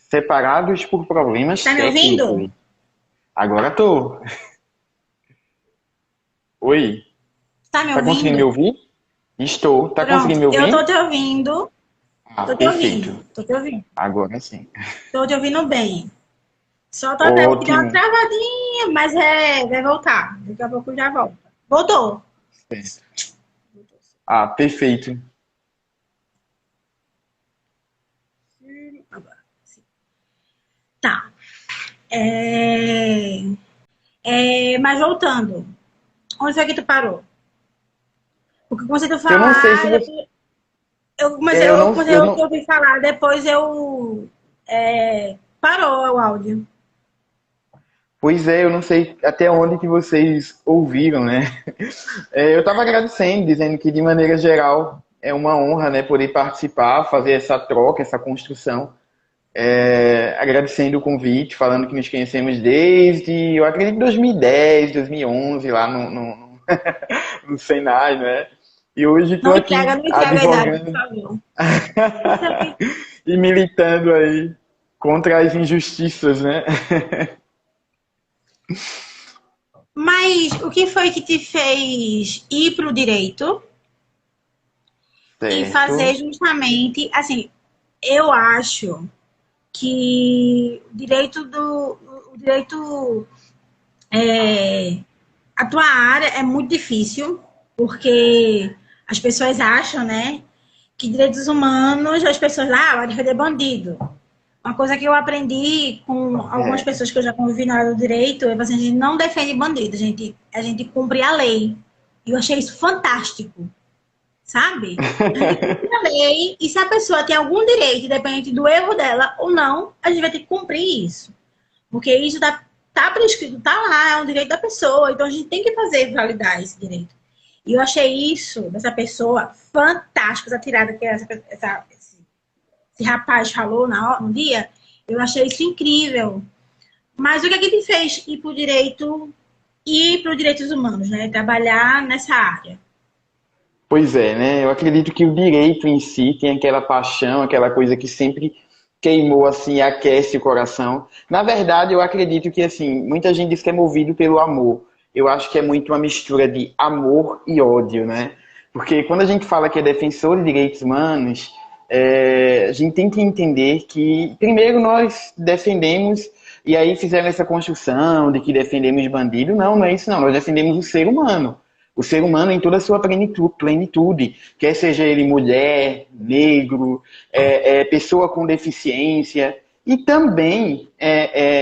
Separados por problemas Tá me ouvindo? técnicos. Agora tô. Oi, Tá me tá conseguindo me ouvindo? ouvir? Estou. Tá conseguindo Pronto, me eu tô ouvir? te ouvindo. Ah, Tô te ouvindo. perfeito. Tô te ouvindo. Agora sim. Tô te ouvindo bem. Só tô até que deu uma Ótimo. travadinha, mas vai voltar. Daqui a pouco já volta. Voltou. Certo. Ah, perfeito. Agora, sim. Tá. É... mas voltando. Onde foi que tu parou? Porque eu comecei a Eu não sei se falar, você. eu comecei, Eu eu não, comecei eu a não. ouvir falar, depois parou o áudio. Pois é, eu não sei até onde que vocês ouviram, né? Eu estava agradecendo, dizendo que de maneira geral é uma honra, né, poder participar, fazer essa troca, essa construção. Agradecendo o convite, falando que nos conhecemos desde, eu acredito, 2010, 2011, lá no Senai, né? E hoje estou aqui Não entrega a idade, por advogando favor. Isso aqui. e militando aí contra as injustiças, né? Mas o que foi que te fez ir para o direito e fazer Certo. justamente, assim, eu acho que o direito, a tua área é muito difícil, porque as pessoas acham, né, que direitos humanos, as pessoas lá, vai defender bandido. Uma coisa que eu aprendi com algumas É. pessoas que eu já convivi na área do direito é que a gente não defende bandido, a gente cumpre a lei. E eu achei isso fantástico, sabe? A gente cumpre a lei e se a pessoa tem algum direito, independente do erro dela ou não, a gente vai ter que cumprir isso. Porque isso tá prescrito, tá lá, é um direito da pessoa, então a gente tem que fazer validar esse direito. E eu achei isso dessa pessoa fantástico, essa tirada que esse rapaz falou no dia, eu achei isso incrível. Mas o que é que te fez ir para os direitos humanos, né? Trabalhar nessa área? Pois é, né? Eu acredito que o direito em si tem aquela paixão, aquela coisa que sempre queimou assim, aquece o coração. Na verdade, eu acredito que assim, muita gente diz que é movido pelo amor. Eu acho que é muito uma mistura de amor e ódio, né? Porque quando a gente fala que é defensor de direitos humanos, a gente tem que entender que, primeiro, nós defendemos, e aí fizeram essa construção de que defendemos bandido. Não, não é isso não. Nós defendemos o ser humano. O ser humano em toda a sua plenitude, quer seja ele mulher, negro, pessoa com deficiência, e também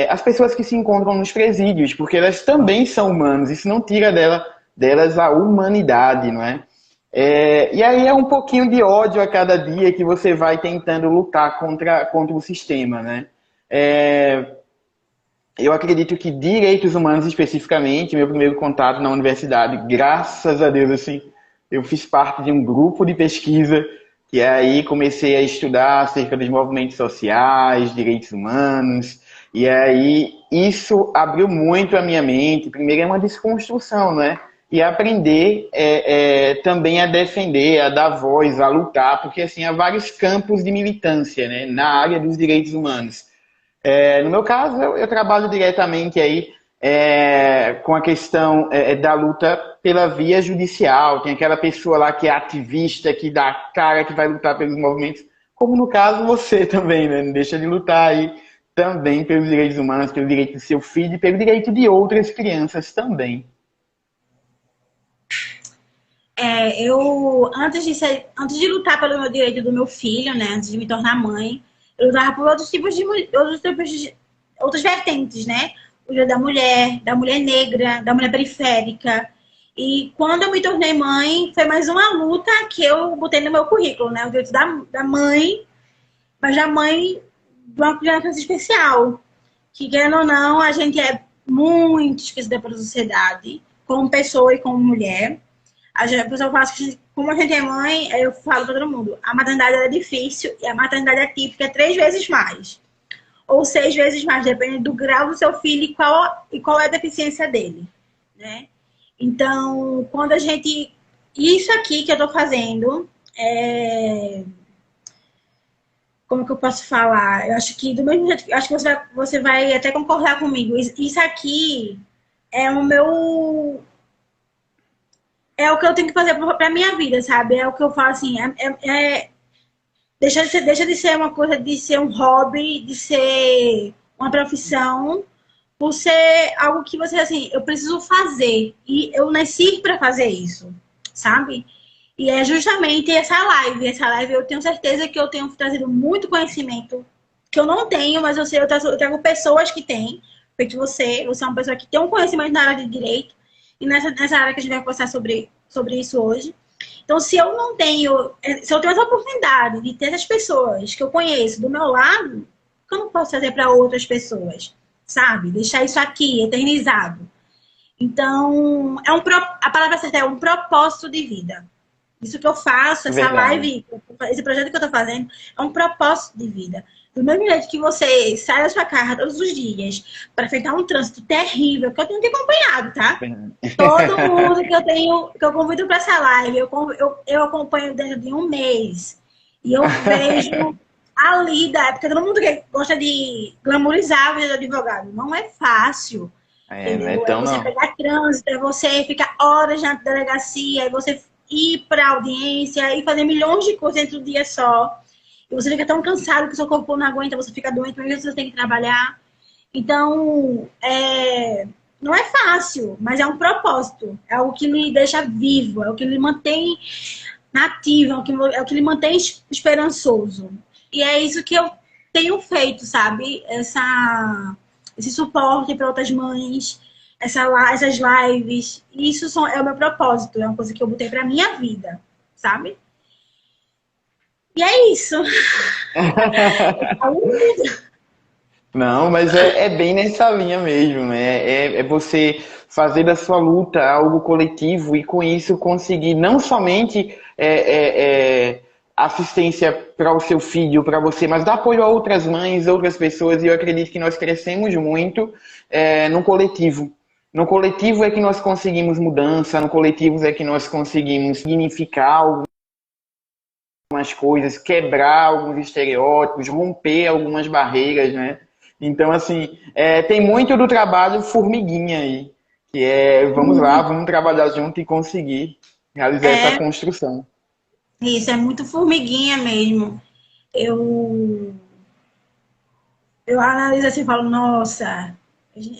as pessoas que se encontram nos presídios, porque elas também são humanos, isso não tira delas a humanidade, não é? E aí é um pouquinho de ódio a cada dia que você vai tentando lutar contra o sistema, né? É, eu acredito que direitos humanos especificamente, meu primeiro contato na universidade, graças a Deus, assim, eu fiz parte de um grupo de pesquisa que aí comecei a estudar acerca dos movimentos sociais, direitos humanos, e aí isso abriu muito a minha mente. Primeiro é uma desconstrução, né? E aprender também a defender, a dar voz, a lutar, porque assim há vários campos de militância, né, na área dos direitos humanos. No meu caso, eu trabalho diretamente aí com a questão da luta pela via judicial. Tem aquela pessoa lá que é ativista, que dá cara, que vai lutar pelos movimentos, como no caso você também, né? Não deixa de lutar aí também pelos direitos humanos, pelo direito do seu filho e pelo direito de outras crianças também. Antes de lutar pelo meu direito do meu filho, né? Antes de me tornar mãe, eu lutava por outras vertentes, né? O direito da mulher negra, da mulher periférica. E quando eu me tornei mãe, foi mais uma luta que eu botei no meu currículo, né? O direito da mãe, mas da mãe de uma criança especial. Que, querendo ou não, a gente é muito esquecida pela sociedade, como pessoa e como mulher. A pessoa fala que, como a gente é mãe, eu falo para todo mundo, a maternidade é difícil e a maternidade é típica 3 vezes mais. Ou 6 vezes mais, dependendo do grau do seu filho e qual é a deficiência dele, né? Então, quando a gente... Isso aqui que eu estou fazendo, como que eu posso falar? Eu acho que do mesmo jeito, acho que você vai até concordar comigo. Isso aqui é o meu, é o que eu tenho que fazer pra minha vida, sabe? É o que eu falo assim, deixa de ser uma coisa, de ser um hobby, de ser uma profissão, por ser algo que você, assim, eu preciso fazer. E eu nasci para fazer isso, sabe? E é justamente essa live. Essa live eu tenho certeza que eu tenho trazido muito conhecimento que eu não tenho, mas eu sei, eu trago pessoas que têm, feito você. Você é uma pessoa que tem um conhecimento na área de direito, e nessa área que a gente vai conversar sobre isso hoje. Então, se eu não tenho, se eu tenho essa oportunidade de ter essas pessoas que eu conheço do meu lado, o que eu não posso fazer para outras pessoas, sabe? Deixar isso aqui, eternizado. Então, a palavra certa é um propósito de vida. Isso que eu faço, essa Verdade. live, esse projeto que eu tô fazendo, é um propósito de vida. Do mesmo jeito que você sai da sua casa todos os dias para enfrentar um trânsito terrível, que eu tenho te acompanhado, tá? Todo mundo que eu convido para essa live, eu acompanho dentro de um mês. E eu vejo a lida, porque todo mundo que gosta de glamourizar a vida do advogado. Não é fácil, Não é entendeu? É tão você não. pegar trânsito, é você ficar horas na delegacia, é você ir para audiência e fazer milhões de coisas dentro do dia só. E você fica tão cansado que seu corpo não aguenta, você fica doente, mas você tem que trabalhar. Então, não é fácil, mas é um propósito. É algo que me deixa vivo, é o que me mantém nativo, é o que me mantém esperançoso. E é isso que eu tenho feito, sabe? Esse suporte para outras mães, essas lives. Isso é o meu propósito, é uma coisa que eu botei para minha vida, sabe? E é isso. Não, mas é bem nessa linha mesmo, né? É você fazer da sua luta algo coletivo e com isso conseguir não somente assistência para o seu filho, para você, mas dar apoio a outras mães, outras pessoas. E eu acredito que nós crescemos muito no coletivo. No coletivo é que nós conseguimos mudança, no coletivo é que nós conseguimos significar algumas coisas, quebrar alguns estereótipos, romper algumas barreiras, né? Então, assim, tem muito do trabalho formiguinha aí, que vamos lá, vamos trabalhar junto e conseguir realizar essa É, construção. isso é muito formiguinha mesmo. Eu, eu analiso assim e falo, nossa,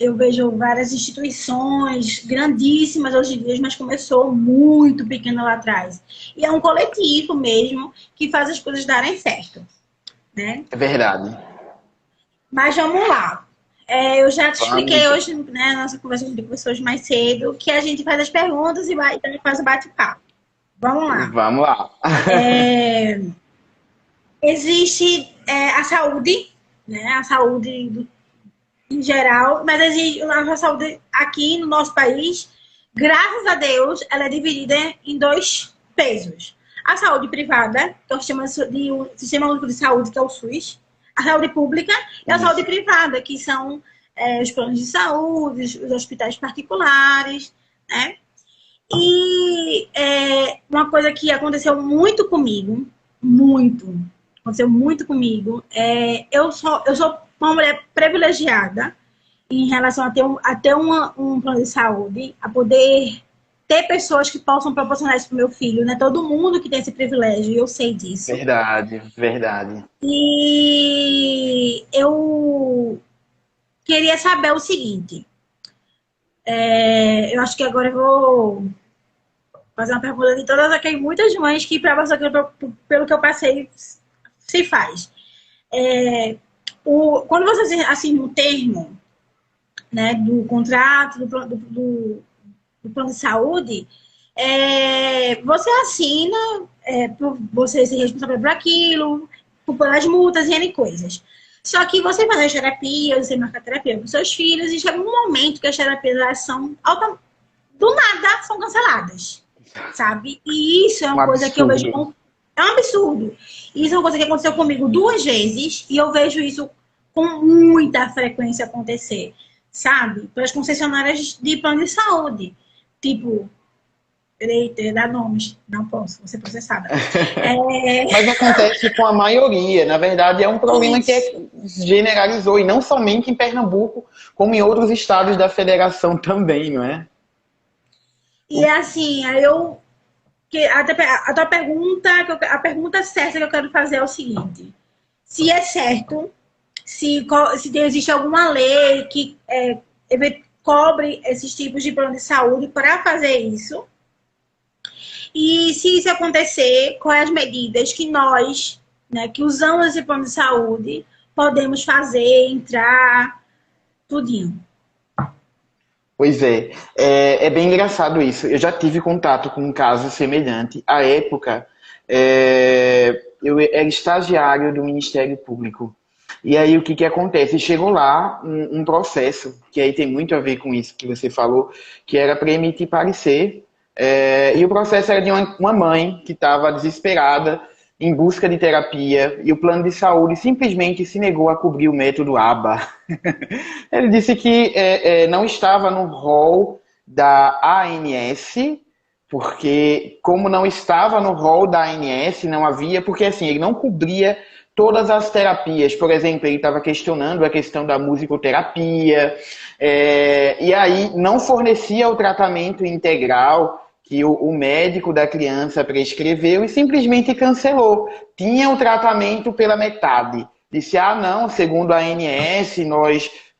eu vejo várias instituições grandíssimas hoje em dia, mas começou muito pequeno lá atrás. E é um coletivo mesmo que faz as coisas darem certo, né? É verdade. Mas vamos lá. Eu já te Vamos expliquei então. hoje, né, na nossa conversa, a gente conversou hoje mais cedo, que a gente faz as perguntas e então faz o bate-papo. Vamos lá. Vamos lá. Existe a saúde, né? A saúde em geral, mas existe a saúde aqui no nosso país, graças a Deus, ela é dividida em dois pesos. A saúde privada, que é o Sistema Único de Saúde, que é o SUS, a saúde pública e a saúde Isso. privada, que são os planos de saúde, os hospitais particulares, né? E uma coisa que aconteceu muito comigo, muito, aconteceu muito comigo, eu sou uma mulher privilegiada em relação a ter um plano de saúde, a poder ter pessoas que possam proporcionar isso para o meu filho, né? Todo mundo que tem esse privilégio, e eu sei disso. Verdade, verdade. E eu queria saber o seguinte, eu acho que agora eu vou fazer uma pergunta de todas aquelas muitas mães que, para você, pelo que eu passei, se faz. Quando você assina um termo, né, do contrato, do plano de saúde, você assina por você ser responsável por aquilo, pelas multas e N coisas. Só que você faz as terapias, você marca terapia com seus filhos, e chega um momento que as terapias são do nada são canceladas, sabe? E isso é Um uma coisa que eu vejo absurdo. é um absurdo. E isso é uma coisa que aconteceu comigo 2 vezes e eu vejo isso com muita frequência acontecer, sabe? Pelas concessionárias de plano de saúde. Tipo, Eita, eu ia dar nomes. Não posso, vou ser processada. É, Mas acontece com a maioria. Na verdade, é um problema que isso. generalizou, e não somente em Pernambuco, como em outros estados da federação também, não é? E assim, aí eu. A tua pergunta, a pergunta certa que eu quero fazer é o seguinte: se é certo, se existe alguma lei que cobre esses tipos de plano de saúde para fazer isso. E se isso acontecer, quais as medidas que nós, né, que usamos esse plano de saúde, podemos fazer, entrar, tudinho. Pois é bem engraçado isso. Eu já tive contato com um caso semelhante. À época, eu era estagiário do Ministério Público. E aí o que que acontece? Chegou lá um processo, que aí tem muito a ver com isso que você falou, que era para emitir parecer. E o processo era de uma mãe que estava desesperada em busca de terapia, e o plano de saúde simplesmente se negou a cobrir o método ABA. Ele disse que não estava no rol da ANS, porque como não estava no rol da ANS, não havia, porque assim, ele não cobria todas as terapias. Por exemplo, ele estava questionando a questão da musicoterapia, e aí não fornecia o tratamento integral que o médico da criança prescreveu e simplesmente cancelou. Tinha o tratamento pela metade. Disse, não, segundo a ANS,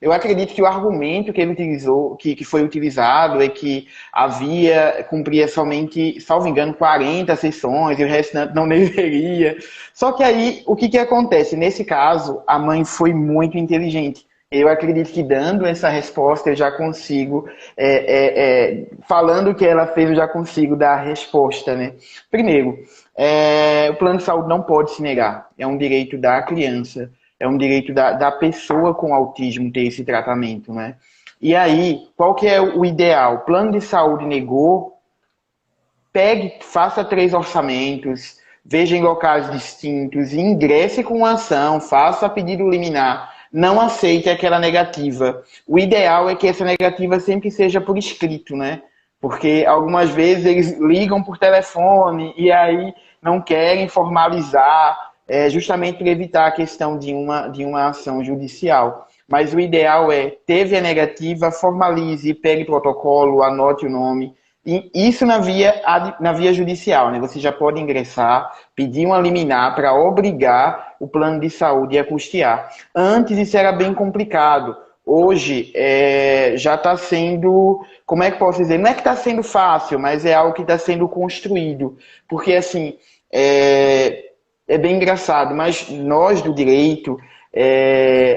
eu acredito que o argumento que ele utilizou, que foi utilizado, é que cumpria somente, salvo engano, 40 sessões e o restante não deveria. Só que aí, o que acontece? Nesse caso, a mãe foi muito inteligente. Eu acredito que dando essa resposta eu já consigo, falando o que ela fez, eu já consigo dar a resposta, né? Primeiro, o plano de saúde não pode se negar. É um direito da criança, é um direito da pessoa com autismo ter esse tratamento, né? E aí, qual que é o ideal? O plano de saúde negou, pegue, faça 3 orçamentos, veja em locais distintos, e ingresse com uma ação, faça pedido liminar, não aceite aquela negativa. O ideal é que essa negativa sempre seja por escrito, né? Porque algumas vezes eles ligam por telefone e aí não querem formalizar, justamente para evitar a questão de uma ação judicial. Mas o ideal teve a negativa, formalize, pegue protocolo, anote o nome. E isso na via judicial, né? Você já pode ingressar, pedir uma liminar para obrigar o plano de saúde a custear. Antes isso era bem complicado. Hoje já está sendo, como é que posso dizer? Não é que está sendo fácil, mas é algo que está sendo construído. Porque assim, é bem engraçado, mas nós do direito,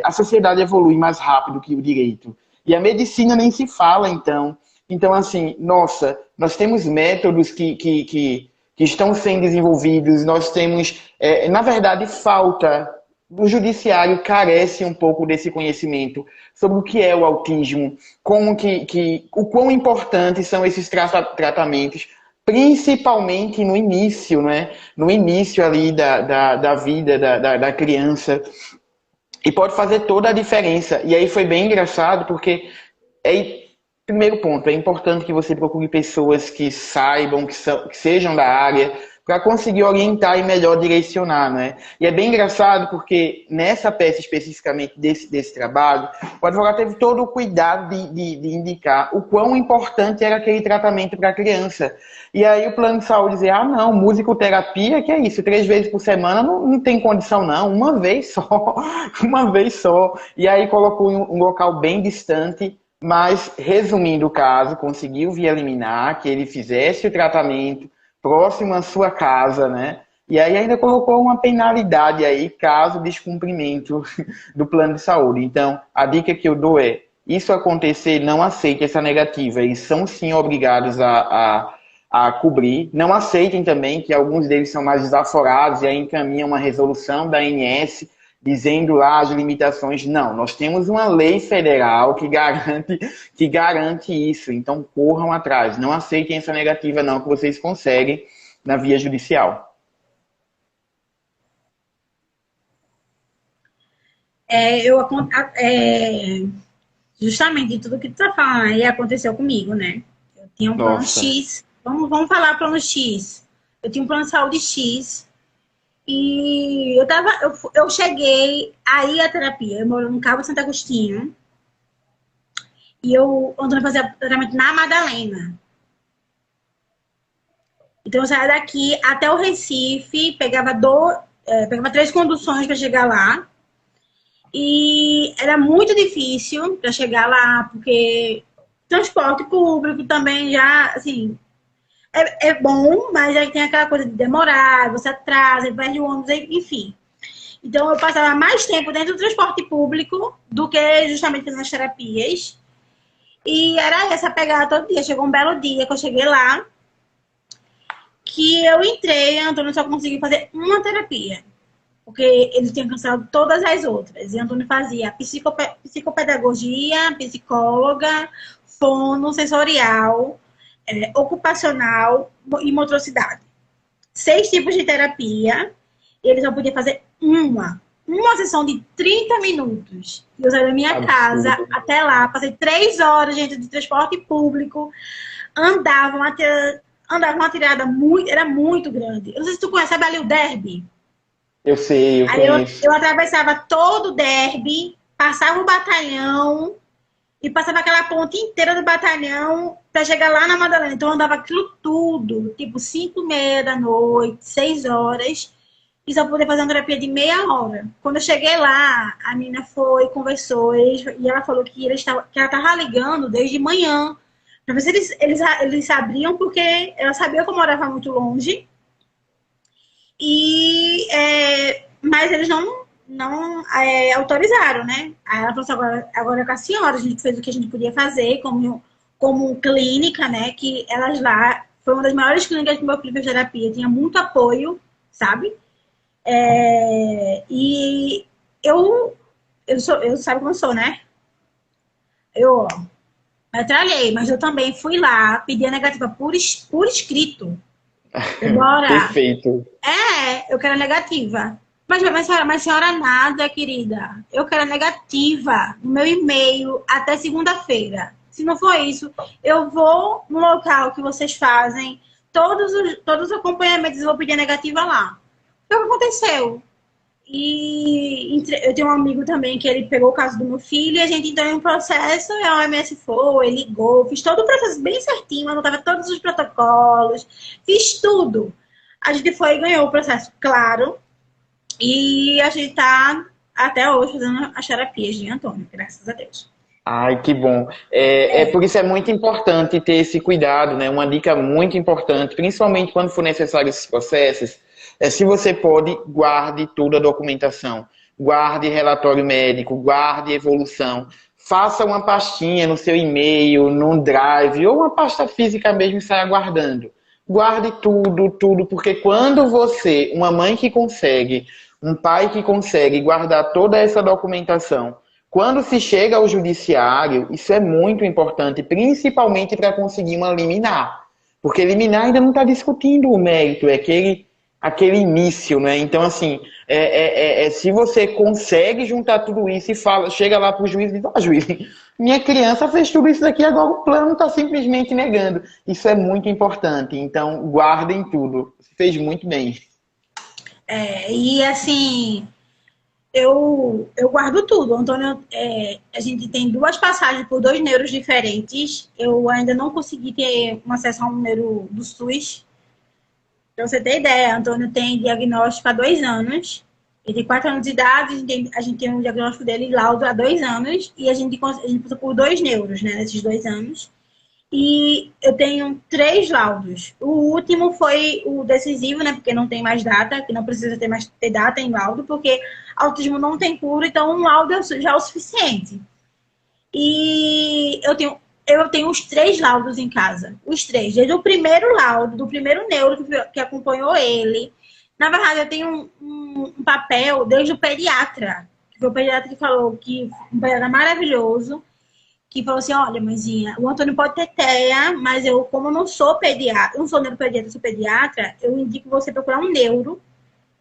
a sociedade evolui mais rápido que o direito. E a medicina nem se fala, então. Então, assim, nossa, nós temos métodos que estão sendo desenvolvidos, nós temos, na verdade, falta. O judiciário carece um pouco desse conhecimento sobre o que é o autismo, o quão importantes são esses tratamentos, principalmente no início, né? No início ali da vida da criança. E pode fazer toda a diferença. E aí foi bem engraçado, porque primeiro ponto, é importante que você procure pessoas que saibam, que sejam da área, para conseguir orientar e melhor direcionar, né? E é bem engraçado porque nessa peça especificamente desse trabalho, o advogado teve todo o cuidado de indicar o quão importante era aquele tratamento para a criança. E aí o plano de saúde dizia, não, musicoterapia, que é isso, 3 vezes por semana não tem condição não, uma vez só, uma vez só. E aí colocou em um local bem distante, mas, resumindo o caso, conseguiu via liminar que ele fizesse o tratamento próximo à sua casa, né? E aí ainda colocou uma penalidade aí, caso descumprimento do plano de saúde. Então, a dica que eu dou isso acontecer, não aceite essa negativa. Eles são sim obrigados a cobrir. Não aceitem também que alguns deles são mais desaforados e aí encaminham uma resolução da ANS dizendo lá as limitações. Não, nós temos uma lei federal que garante isso. Então, corram atrás. Não aceitem essa negativa, não, que vocês conseguem na via judicial. Justamente tudo que tu tá falando aí aconteceu comigo, né? Eu tinha um plano Nossa. X, Vamos falar plano X. Eu tinha um plano de saúde X. E eu cheguei aí à terapia. Eu moro no Cabo Santo Agostinho. E eu ando fazer tratamento na Madalena. Então eu saía daqui até o Recife, pegava 3 conduções para chegar lá. E era muito difícil para chegar lá, porque transporte público também já, assim, é bom, mas aí tem aquela coisa de demorar, você atrasa, perde o ônibus, enfim. Então eu passava mais tempo dentro do transporte público do que justamente fazendo as terapias. E era essa pegada todo dia. Chegou um belo dia que eu cheguei lá, que eu entrei, Antônio só conseguiu fazer uma terapia. Porque ele tinha cancelado todas as outras. E Antônio fazia psicopedagogia, psicóloga, fono, sensorial, ocupacional e motricidade. 6 tipos de terapia. E ele só podia fazer uma sessão de 30 minutos. E eu saí da minha casa até lá, passei 3 horas dentro de transporte público, andava uma tirada era muito grande. Eu não sei se tu conhece, sabe ali o Derby? Eu sei, eu conheço. Eu atravessava todo o Derby, passava o batalhão e passava aquela ponte inteira do batalhão para chegar lá na Madalena. Então eu andava aquilo tudo, tipo 5h30 da noite, 6 horas, e só poder fazer uma terapia de meia hora. Quando eu cheguei lá, a menina foi, conversou, e ela falou que ela estava ligando desde manhã, para ver se eles sabiam, porque ela sabia que eu morava muito longe. Mas eles não autorizaram, né? Aí ela falou assim, agora com a senhora, a gente fez o que a gente podia fazer como clínica, né? Que elas lá, foi uma das maiores clínicas que meu filho fez terapia, tinha muito apoio, sabe? E eu sabe como eu sou, né? Eu metralhei, mas eu também fui lá, pedi a negativa por escrito. Bora. Perfeito. Eu quero a negativa. Mas senhora nada, querida. Eu quero a negativa no meu e-mail até segunda-feira. Se não for isso, eu vou no local que vocês fazem todos os acompanhamentos, eu vou pedir a negativa lá. Foi o que aconteceu. E eu tenho um amigo também que ele pegou o caso do meu filho e a gente entrou em um processo, a OMS foi, ligou, fiz todo o processo bem certinho, anotava todos os protocolos, fiz tudo. A gente foi e ganhou o processo, claro, e a gente tá até hoje fazendo as terapias de Antônio, graças a Deus. Ai, que bom. Por isso é muito importante ter esse cuidado, né? Uma dica muito importante, principalmente quando for necessário esses processos, se você pode, guarde toda a documentação. Guarde relatório médico, guarde evolução. Faça uma pastinha no seu e-mail, num drive, ou uma pasta física mesmo e saia guardando. Guarde tudo, porque quando você, uma mãe que consegue, um pai que consegue guardar toda essa documentação, quando se chega ao judiciário, isso é muito importante, principalmente para conseguir uma liminar. Porque liminar ainda não está discutindo o mérito, é aquele início, né? Então, assim, se você consegue juntar tudo isso e chega lá para o juiz e diz, juiz, minha criança fez tudo isso daqui, agora o plano está simplesmente negando. Isso é muito importante, então guardem tudo. Você fez muito bem. E assim, eu guardo tudo. Antônio, a gente tem 2 passagens por 2 neuros diferentes. Eu ainda não consegui ter um acesso a um neuro do SUS. Pra você ter ideia, Antônio tem diagnóstico há 2 anos. Ele tem 4 anos de idade, a gente tem um diagnóstico dele, laudo, há 2 anos. E a gente passou por 2 neuros, né, nesses 2 anos. E eu tenho 3 laudos. O último foi o decisivo, né, porque não tem mais data, que não precisa ter data em laudo, porque autismo não tem cura, então um laudo já é o suficiente. E eu tenho os 3 laudos em casa. Os 3. Desde o primeiro laudo, do primeiro neuro que acompanhou ele. Na verdade, eu tenho um papel desde o pediatra. Que foi o pediatra que falou que um pediatra maravilhoso. Que falou assim, olha, mãezinha, o Antônio pode ter TEA, mas como eu não sou pediatra, não sou neuropediatra, sou pediatra, eu indico você procurar um neuro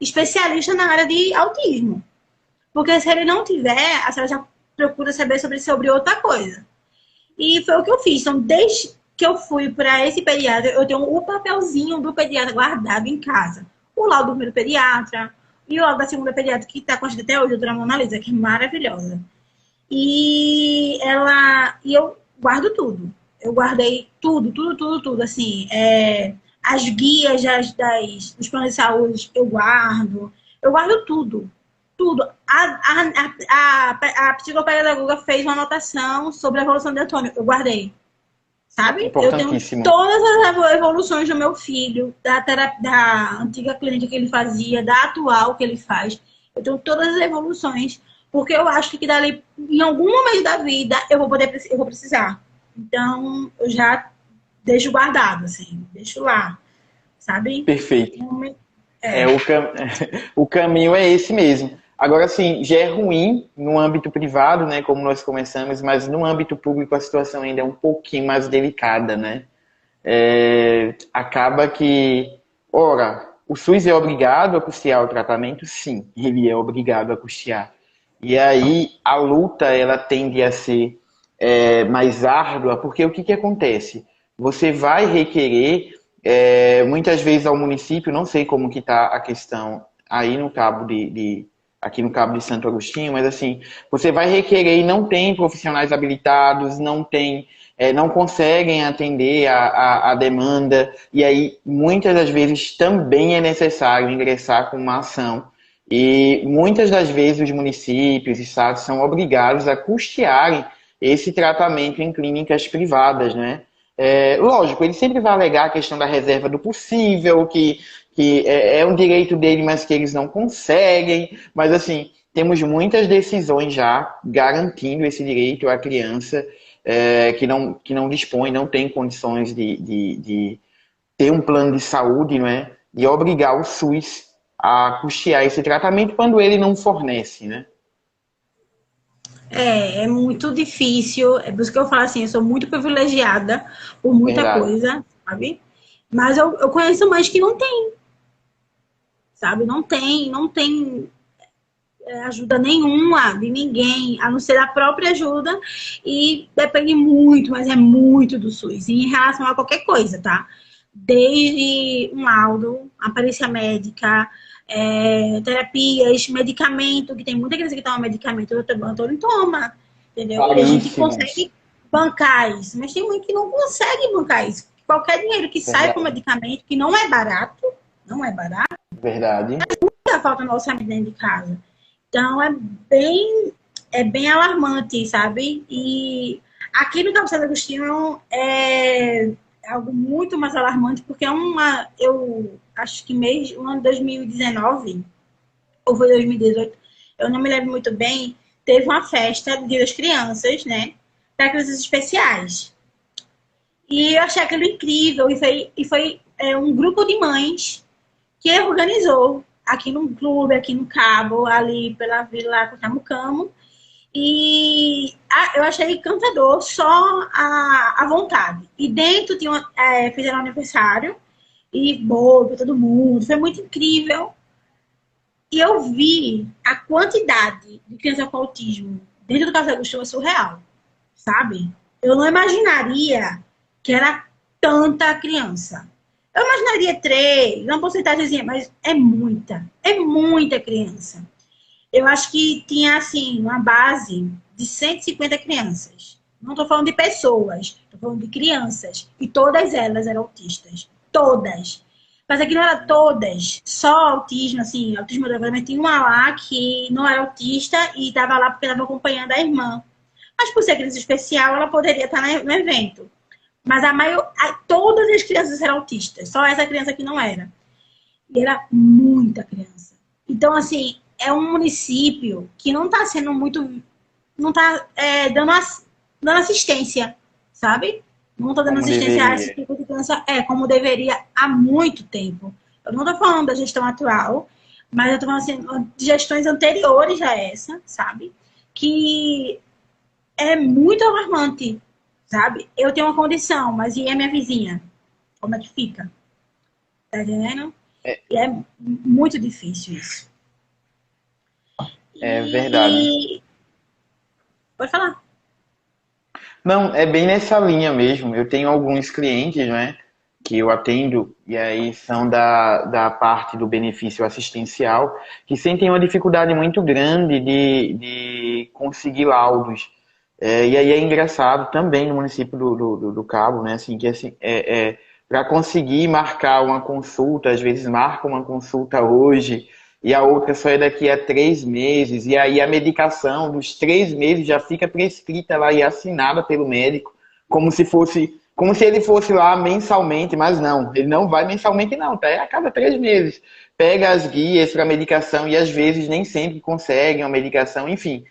especialista na área de autismo. Porque se ele não tiver, a senhora já procura saber sobre outra coisa. E foi o que eu fiz. Então, que eu fui para esse pediatra, eu tenho o papelzinho do pediatra guardado em casa. O laudo do primeiro pediatra e o laudo da segunda pediatra, que está conhecida até hoje, a doutora Mona Lisa, que é maravilhosa. E eu guardo tudo. Eu guardei tudo, tudo, tudo, tudo. Assim, as guias dos planos de saúde, eu guardo. Eu guardo tudo. Tudo. A psicopedagoga fez uma anotação sobre a evolução de Antônio. Eu guardei. Sabe? Eu tenho Importantíssimo. todas as evoluções do meu filho, da antiga clínica que ele fazia, da atual que ele faz. Eu tenho todas as evoluções, porque eu acho que dali, em algum momento da vida, eu vou precisar. Então, eu já deixo guardado, assim, deixo lá, sabe? Perfeito. É, É, o caminho é esse mesmo. Agora, assim, já é ruim no âmbito privado, né, como nós começamos, mas no âmbito público a situação ainda é um pouquinho mais delicada, né? Acaba que, ora, o SUS é obrigado a custear o tratamento? Sim, ele é obrigado a custear. E aí a luta ela tende a ser mais árdua, porque o que que acontece? Você vai requerer, muitas vezes ao município, não sei como que está a questão aí no cabo aqui no Cabo de Santo Agostinho, mas assim, você vai requerer e não tem profissionais habilitados, não conseguem atender a demanda, e aí muitas das vezes também é necessário ingressar com uma ação. E muitas das vezes os municípios e estados são obrigados a custearem esse tratamento em clínicas privadas, né? Lógico, ele sempre vai alegar a questão da reserva do possível, que é um direito dele, mas que eles não conseguem. Mas, assim, temos muitas decisões já garantindo esse direito à criança que não dispõe, não tem condições de ter um plano de saúde, não é? De obrigar o SUS a custear esse tratamento quando ele não fornece, né? é muito difícil. É por isso que eu falo assim, eu sou muito privilegiada por muita Verdade. coisa, sabe? Mas eu conheço mães que não tem, sabe? Não tem ajuda nenhuma de ninguém, a não ser a própria ajuda, e depende muito, mas é muito do SUS, em relação a qualquer coisa, tá? Desde um laudo, aparência médica, terapias, medicamento, que tem muita criança que toma medicamento, o doutor Antônio toma, entendeu? E a gente Caríssimos. consegue bancar isso, mas tem mãe que não consegue bancar isso. Qualquer dinheiro que sai com Verdade. medicamento, que não é barato, não é barato, Verdade. falta no orçamento dentro de casa. Então bem, é bem alarmante, sabe? E aqui no Cabo Santo Agostinho é algo muito mais alarmante, porque eu acho que no ano de 2019, ou foi 2018, eu não me lembro muito bem, teve uma festa do Dia das Crianças, né? Para crianças especiais. E eu achei aquilo incrível, e foi um grupo de mães que organizou aqui no clube, aqui no Cabo, ali pela Vila Cotamucamo. E eu achei encantador só a vontade. E dentro fizeram um aniversário e bolo para todo mundo. Foi muito incrível. E eu vi a quantidade de crianças com autismo dentro do Casa Agostinho é surreal, sabe? Eu não imaginaria que era tanta criança. Eu imaginaria três, uma porcentagemzinha, mas é muita criança. Eu acho que tinha, assim, uma base de 150 crianças. Não estou falando de pessoas, estou falando de crianças. E todas elas eram autistas. Todas. Mas aqui não era todas, só autismo, assim, autismo desenvolvimento. Tinha uma lá que não era autista e estava lá porque estava acompanhando a irmã. Mas por ser criança especial, ela poderia estar no evento. Mas todas as crianças eram autistas, só essa criança que não era. E era muita criança. Então, assim, é um município que não está sendo muito. Não está dando assistência, sabe? Não está dando Como assistência a esse deveria. tipo de criança como deveria há muito tempo. Eu não estou falando da gestão atual, mas eu estou falando assim, de gestões anteriores a essa, sabe? Que é muito alarmante, sabe? Eu tenho uma condição, mas e a minha vizinha? Como é que fica? Tá entendendo? É, E é muito difícil isso. é verdade. E. Pode falar. Não, é bem nessa linha mesmo. Eu tenho alguns clientes, né, que eu atendo, e aí são da parte do benefício assistencial, que sentem uma dificuldade muito grande de conseguir laudos. E aí é engraçado também no município do Cabo, né, assim, que assim, para conseguir marcar uma consulta, às vezes marca uma consulta hoje, e a outra só é daqui a 3 meses, e aí a medicação dos 3 meses já fica prescrita lá e assinada pelo médico, como se ele fosse lá mensalmente, mas não, ele não vai mensalmente não, tá? É a cada 3 meses. Pega as guias para medicação e às vezes nem sempre conseguem a medicação, enfim,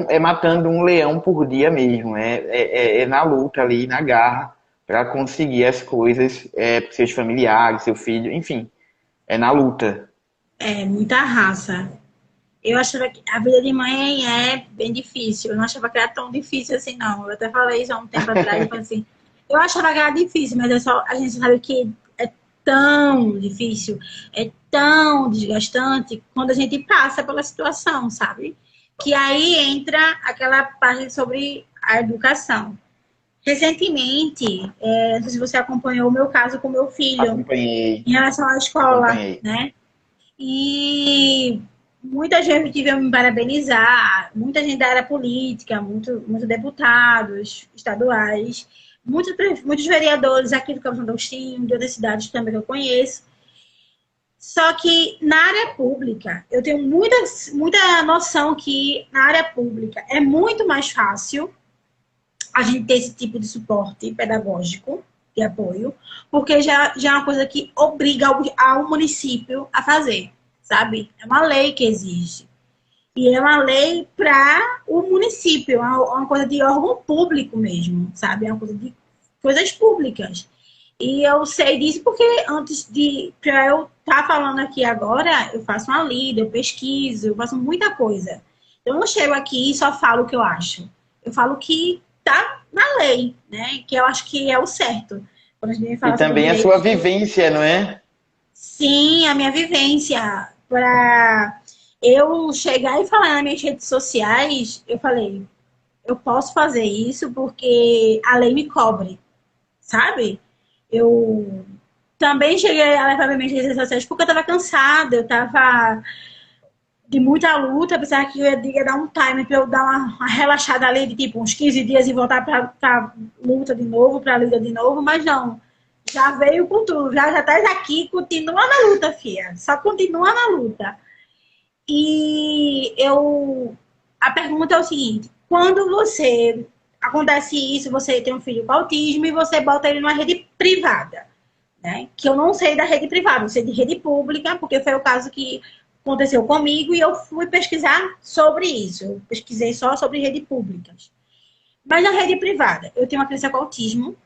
é matando um leão por dia mesmo, é na luta ali, na garra, para conseguir as coisas para seus familiares, seu filho, enfim, é na luta. É muita raça. Eu achava que a vida de mãe é bem difícil. Eu não achava que era tão difícil assim, não. Eu até falei isso há um tempo atrás. Eu falei assim, eu achava que era difícil, mas a gente sabe que é tão difícil, é tão desgastante quando a gente passa pela situação, sabe? Que aí entra aquela parte sobre a educação. Recentemente, não sei se você acompanhou o meu caso com meu filho Acompanhei, em relação à escola, acompanhei. né? E muita gente veio me parabenizar, muita gente da área política, muitos deputados estaduais, muitos vereadores aqui do Campo Santo Agostinho, de outras cidades também que eu conheço. Só que na área pública, eu tenho muita noção que na área pública é muito mais fácil a gente ter esse tipo de suporte pedagógico, de apoio, porque já é uma coisa que obriga ao município a fazer, sabe? É uma lei que existe. E é uma lei para o município, é uma coisa de órgão público mesmo, sabe? É uma coisa de coisas públicas. E eu sei disso porque antes de para eu estar falando aqui agora, eu faço uma lida, eu pesquiso, eu faço muita coisa. Eu não chego aqui e só falo o que eu acho. Eu falo o que tá na lei, né? Que eu acho que é o certo. Quando a gente E fala sobre também a sua direitos, vivência, não é? sim, a minha vivência. Para eu chegar e falar nas minhas redes sociais, eu falei, eu posso fazer isso porque a lei me cobre, sabe? Eu também cheguei a levar minhas redes sociais porque eu estava cansada, eu estava de muita luta, apesar que eu ia dar um time para eu dar uma relaxada ali de tipo uns 15 dias e voltar para luta de novo, para a liga de novo, mas não. Já veio com tudo, já tá aqui, continua na luta, filha. Só continua na luta. E a pergunta é o seguinte: quando você acontece isso, você tem um filho com autismo e você bota ele numa rede privada, né? Que eu não sei da rede privada, eu sei de rede pública, porque foi o caso que aconteceu comigo e eu fui pesquisar sobre isso. Eu pesquisei só sobre rede públicas. Mas na rede privada, eu tenho uma criança com autismo,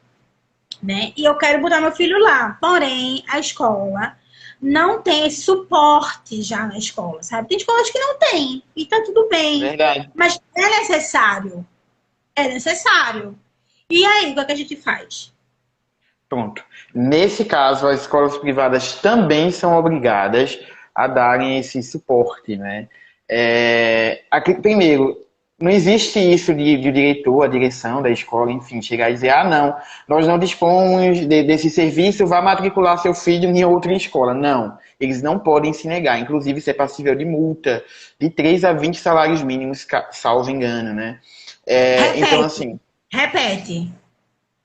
né? E eu quero botar meu filho lá. Porém, a escola não tem esse suporte já na escola, sabe? Tem escolas que não tem, e tá tudo bem. Verdade. Mas é necessário. É necessário. E aí, o que é que a gente faz? Pronto. Nesse caso, as escolas privadas também são obrigadas a darem esse suporte, né? Primeiro, não existe isso de o diretor, a direção da escola, enfim, chegar e dizer, ah, não, nós não dispomos desse serviço, vá matricular seu filho em outra escola. Não, eles não podem se negar. Inclusive, isso é passível de multa de 3 a 20 salários mínimos, salvo engano, né? Então, Repete, assim, repete.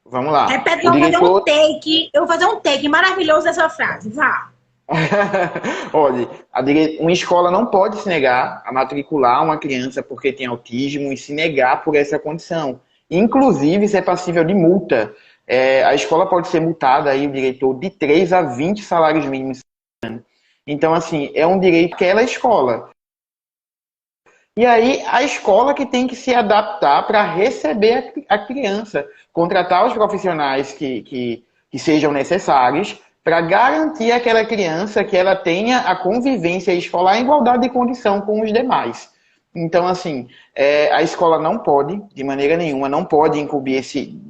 vamos lá. Repete, O eu vou fazer um diretor take. Eu vou fazer um take maravilhoso dessa frase. Vá. Olha, uma escola não pode se negar a matricular uma criança porque tem autismo e se negar por essa condição. Inclusive, isso é passível de multa. A escola pode ser multada aí, o diretor, de 3 a 20 salários mínimos. Então, assim, é um direito que é a escola. E aí, a escola que tem que se adaptar para receber a criança, contratar os profissionais que sejam necessários para garantir àquela criança que ela tenha a convivência escolar em igualdade de condição com os demais. Então, assim, a escola não pode, de maneira nenhuma, não pode incumbir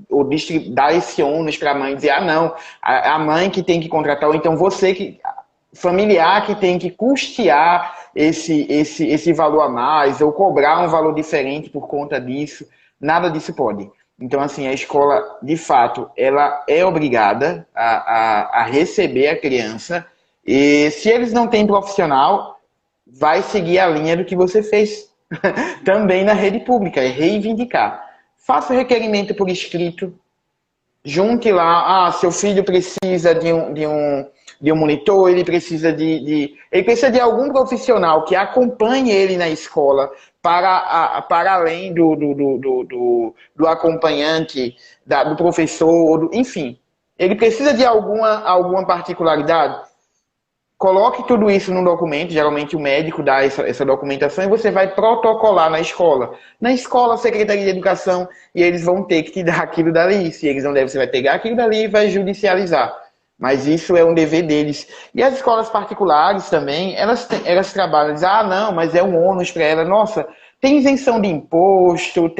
ou dar esse ônus para a mãe, dizer, ah, não, a mãe que tem que contratar, ou então familiar que tem que custear esse valor a mais, ou cobrar um valor diferente por conta disso. Nada disso pode. Então, assim, a escola, de fato, ela é obrigada a receber a criança. E se eles não têm profissional, vai seguir a linha do que você fez também na rede pública, é reivindicar. Faça o requerimento por escrito, junte lá, seu filho precisa de um monitor, ele precisa ele precisa de algum profissional que acompanhe ele na escola para além do acompanhante, do professor, enfim. Ele precisa de alguma particularidade. Coloque tudo isso num documento, geralmente o médico dá essa documentação e você vai protocolar na escola. Na escola, a Secretaria de Educação, e eles vão ter que te dar aquilo dali. Se eles não devem, você vai pegar aquilo dali e vai judicializar. Mas isso é um dever deles. E as escolas particulares também, elas trabalham, dizem, não, mas é um ônus para ela. Nossa, tem isenção de imposto,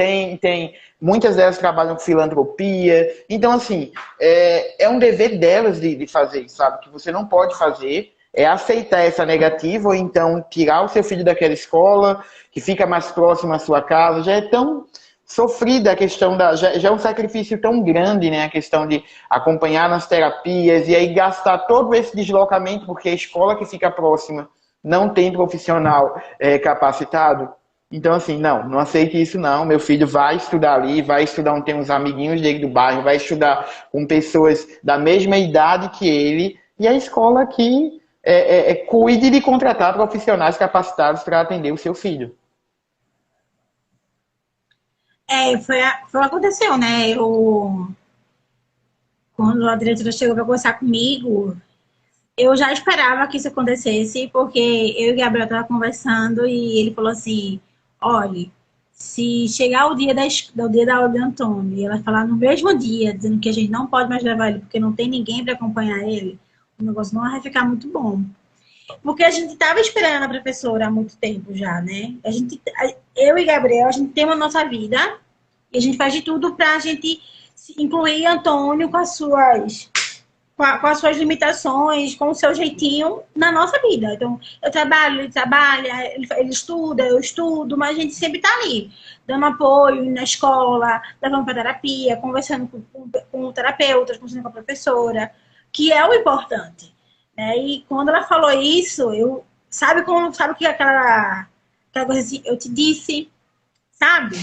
muitas delas trabalham com filantropia. Então, assim, é um dever delas de fazer isso, sabe? Que você não pode fazer é aceitar essa negativa ou então tirar o seu filho daquela escola que fica mais próximo à sua casa. Já é tão sofrida a questão já é um sacrifício tão grande, né? A questão de acompanhar nas terapias e aí gastar todo esse deslocamento porque a escola que fica próxima não tem profissional capacitado. Então, assim, não aceite isso não. Meu filho vai estudar ali, vai estudar tem uns amiguinhos dele do bairro, vai estudar com pessoas da mesma idade que ele e a escola que cuide de contratar profissionais capacitados para atender o seu filho. Foi o que aconteceu, né? Quando a diretora chegou para conversar comigo, eu já esperava que isso acontecesse, porque eu e o Gabriel estavam conversando e ele falou assim, olha, se chegar o dia da aula de Antônio e ela falar no mesmo dia, dizendo que a gente não pode mais levar ele porque não tem ninguém para acompanhar ele, o negócio não vai ficar muito bom. Porque a gente estava esperando a professora há muito tempo já, né? Eu e Gabriel, a gente tem uma nossa vida e a gente faz de tudo para a gente incluir Antônio com as suas limitações, com o seu jeitinho na nossa vida. Então, eu trabalho, ele trabalha, ele estuda, eu estudo, mas a gente sempre está ali, dando apoio na escola, levando para terapia, conversando com terapeutas, conversando com a professora, que é o importante. E quando ela falou isso, sabe que aquela coisa assim, eu te disse, sabe?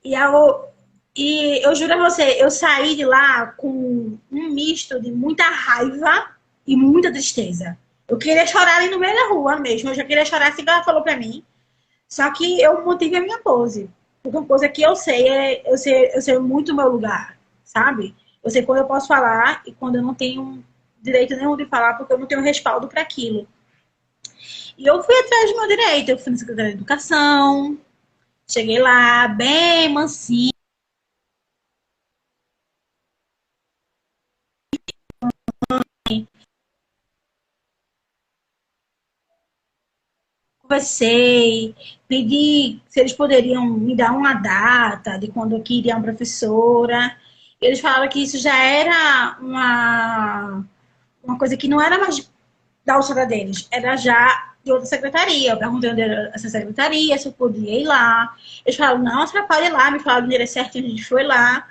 E eu juro a você, eu saí de lá com um misto de muita raiva e muita tristeza. Eu queria chorar ali no meio da rua mesmo, eu já queria chorar assim que ela falou pra mim. Só que eu mantive a minha pose. Porque uma coisa que eu sei eu sei muito o meu lugar, sabe? Eu sei quando eu posso falar e quando eu não tenho direito nenhum de falar, porque eu não tenho respaldo para aquilo. E eu fui atrás do meu direito, eu fui na Secretaria de Educação, cheguei lá, bem mansinho. Conversei, pedi se eles poderiam me dar uma data de quando eu queria uma professora. Eles falaram que isso já era uma coisa que não era mais da alçada deles, era já de outra secretaria. Eu perguntei onde era essa secretaria, se eu podia ir lá. Eles falaram, não, você pode ir lá, me falaram o endereço certinho, a gente foi lá.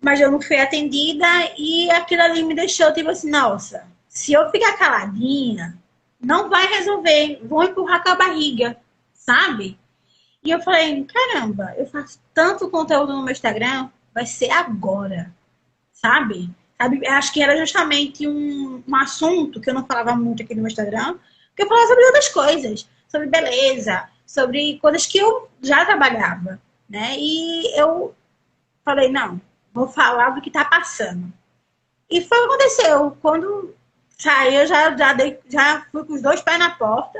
Mas eu não fui atendida e aquilo ali me deixou, tipo assim, nossa, se eu ficar caladinha, não vai resolver, vão empurrar com a barriga, sabe? E eu falei, caramba, eu faço tanto conteúdo no meu Instagram, vai ser agora, sabe? Acho que era justamente um assunto que eu não falava muito aqui no meu Instagram, porque eu falava sobre outras coisas, sobre beleza, sobre coisas que eu já trabalhava, né? E eu falei, não, vou falar do que tá passando. E foi o que aconteceu. Quando saí, eu já fui com os dois pés na porta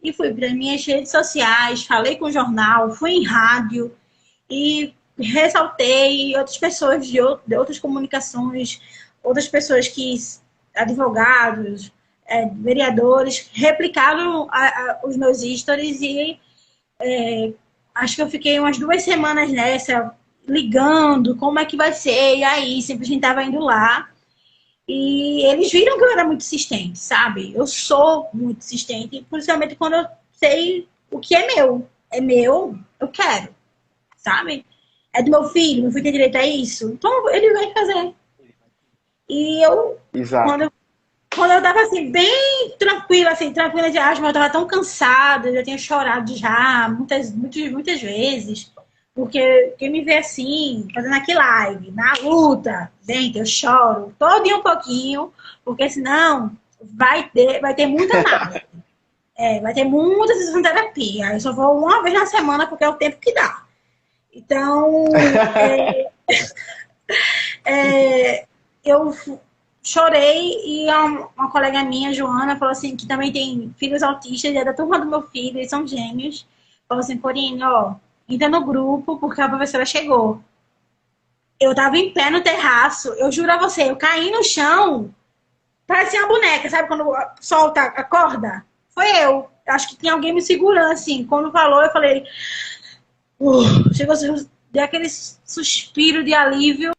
e fui para minhas redes sociais, falei com o jornal, fui em rádio e ressaltei outras pessoas de outras comunicações, outras pessoas advogados, vereadores, replicaram os meus stories e acho que eu fiquei umas 2 semanas nessa, ligando, como é que vai ser, e aí sempre a gente tava indo lá. E eles viram que eu era muito insistente, sabe? Eu sou muito insistente, principalmente quando eu sei o que é meu. É meu, eu quero, sabe? É do meu filho tem direito a isso, então ele vai fazer. E Exato. quando, quando eu tava assim, bem tranquila de asma, eu tava tão cansada, eu já tinha chorado já, muitas vezes. Porque quem me vê assim, fazendo aqui live, na luta, gente, eu choro todo dia um pouquinho, porque senão vai ter muita análise. Vai ter muita sessão de terapia. Eu só vou uma vez na semana porque é o tempo que dá. Então, eu chorei e uma colega minha, Joana, falou assim, que também tem filhos autistas, é da turma do meu filho, eles são gêmeos. Falou assim, Corine, ó, entra no grupo porque a professora chegou. Eu tava em pé no terraço, eu juro a você, eu caí no chão, parecia uma boneca, sabe quando solta a corda? Foi eu. Acho que tinha alguém me segurando, assim. Quando falou, eu falei, chegou, deu aquele suspiro de alívio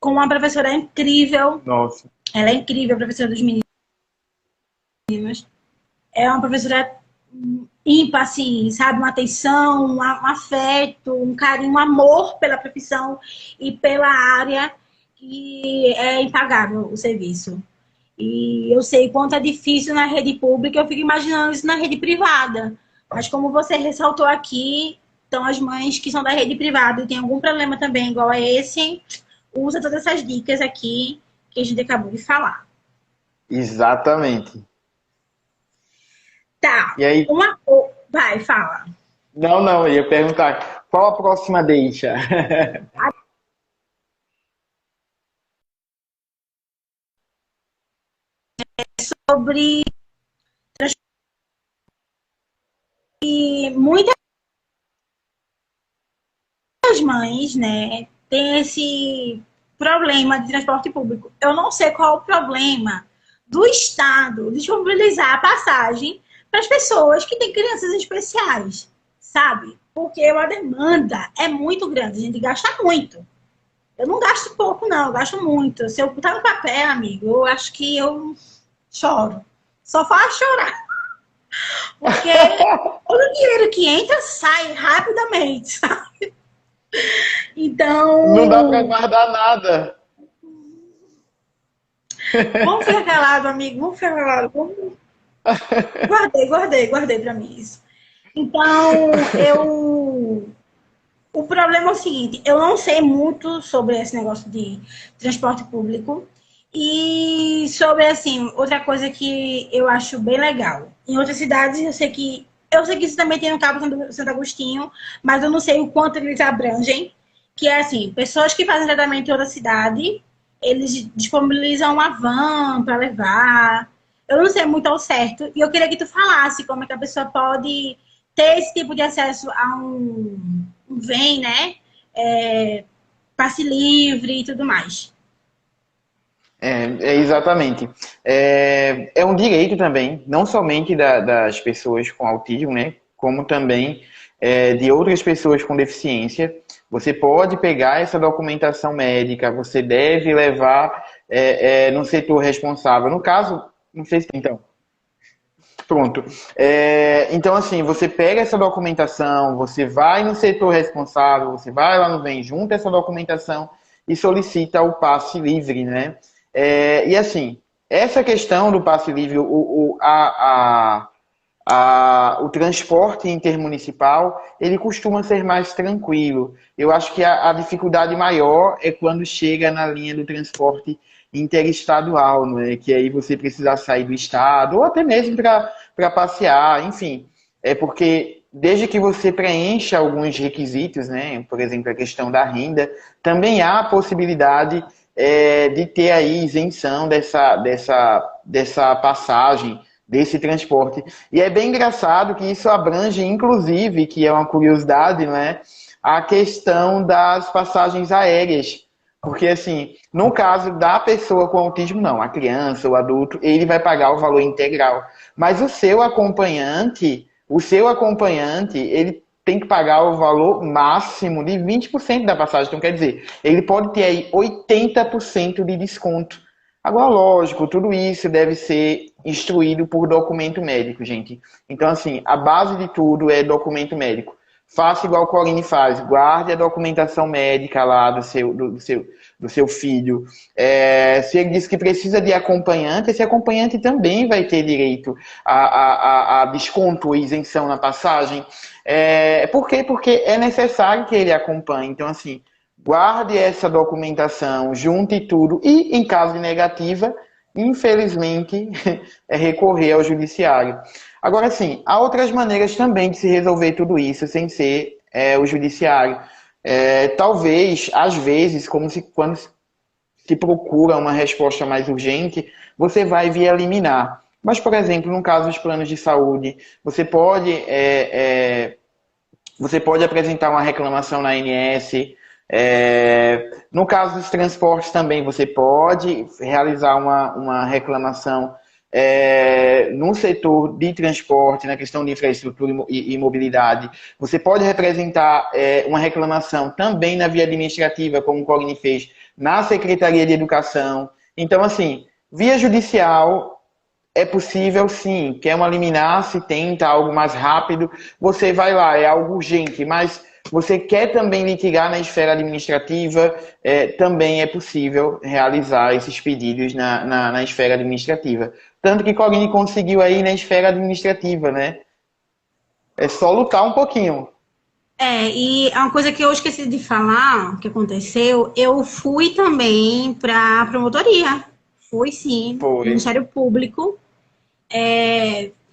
com uma professora incrível. Nossa. Ela é incrível, a professora dos meninos. É uma professora ímpar, assim, sabe? Uma atenção, um afeto, um carinho, um amor pela profissão e pela área, que é impagável o serviço. E eu sei quanto é difícil na rede pública, eu fico imaginando isso na rede privada. Mas como você ressaltou aqui, então as mães que são da rede privada e tem algum problema também igual a esse, usa todas essas dicas aqui que a gente acabou de falar. Exatamente. Tá, E aí, vai, fala. não, eu ia perguntar, qual a próxima deixa? Sobre muitas mães, né, têm esse problema de transporte público. Eu não sei qual é o problema do Estado disponibilizar a passagem para as pessoas que têm crianças especiais, sabe? Porque a demanda é muito grande, a gente gasta muito. Eu não gasto pouco, não, eu gasto muito. Se eu botar no papel, amigo, eu acho que eu choro. Só faz chorar. Porque todo o dinheiro que entra sai rapidamente, sabe? Não dá para Então, guardar nada. vamos ficar calado, amigo. Vamos ficar calado. Guardei pra mim isso. Então, o problema é o seguinte, eu não sei muito sobre esse negócio de transporte público e sobre, assim, outra coisa que eu acho bem legal. Em outras cidades, eu sei que isso também tem no Cabo Santo Agostinho, mas eu não sei o quanto eles abrangem, que é assim, pessoas que fazem tratamento em outra cidade, eles disponibilizam uma van para levar. Eu não sei muito ao certo, e eu queria que tu falasse como é que a pessoa pode ter esse tipo de acesso a um vem, né? Passe livre e tudo mais. Exatamente. É um direito também, não somente das pessoas com autismo, né? Como também de outras pessoas com deficiência. Você pode pegar essa documentação médica, você deve levar no setor responsável. No caso, não sei se então. Pronto. Então, assim, você pega essa documentação, você vai no setor responsável, você vai lá no Vem, junta essa documentação e solicita o passe livre, né? E assim, essa questão do passe livre, o transporte intermunicipal, ele costuma ser mais tranquilo. Eu acho que a dificuldade maior é quando chega na linha do transporte interestadual, não é? Que aí você precisa sair do estado, ou até mesmo para passear, enfim. É porque desde que você preencha alguns requisitos, né? Por exemplo, a questão da renda, também há a possibilidade de ter aí isenção dessa passagem, desse transporte. E é bem engraçado que isso abrange, inclusive, que é uma curiosidade, não é? A questão das passagens aéreas. Porque, assim, no caso da pessoa com autismo, não, a criança, o adulto, ele vai pagar o valor integral. Mas o seu acompanhante, ele tem que pagar o valor máximo de 20% da passagem. Então, quer dizer, ele pode ter aí 80% de desconto. Agora, lógico, tudo isso deve ser instruído por documento médico, gente. Então, assim, a base de tudo é documento médico. faça igual o Corine faz, guarde a documentação médica lá do seu filho. Se ele diz que precisa de acompanhante, esse acompanhante também vai ter direito a desconto ou isenção na passagem. Por quê? Porque é necessário que ele acompanhe. Então, assim, guarde essa documentação, junte tudo e, em caso de negativa, infelizmente, é recorrer ao judiciário. Agora, sim, há outras maneiras também de se resolver tudo isso sem ser o judiciário. Talvez, às vezes, quando se procura uma resposta mais urgente, você vai via liminar. Mas, por exemplo, no caso dos planos de saúde, você pode apresentar uma reclamação na ANS. No caso dos transportes também, você pode realizar uma reclamação no setor de transporte, na questão de infraestrutura e mobilidade. Você pode representar uma reclamação também na via administrativa, como o Corine fez, na Secretaria de Educação. Então, assim, via judicial é possível, sim. Quer uma liminar, se tenta algo mais rápido, você vai lá, é algo urgente, mas você quer também litigar na esfera administrativa, também é possível realizar esses pedidos na esfera administrativa. Tanto que Corine conseguiu aí na esfera administrativa, né? É só lutar um pouquinho. E uma coisa que eu esqueci de falar, que aconteceu, eu fui também para a promotoria. Fui sim, no Foi. Ministério Público,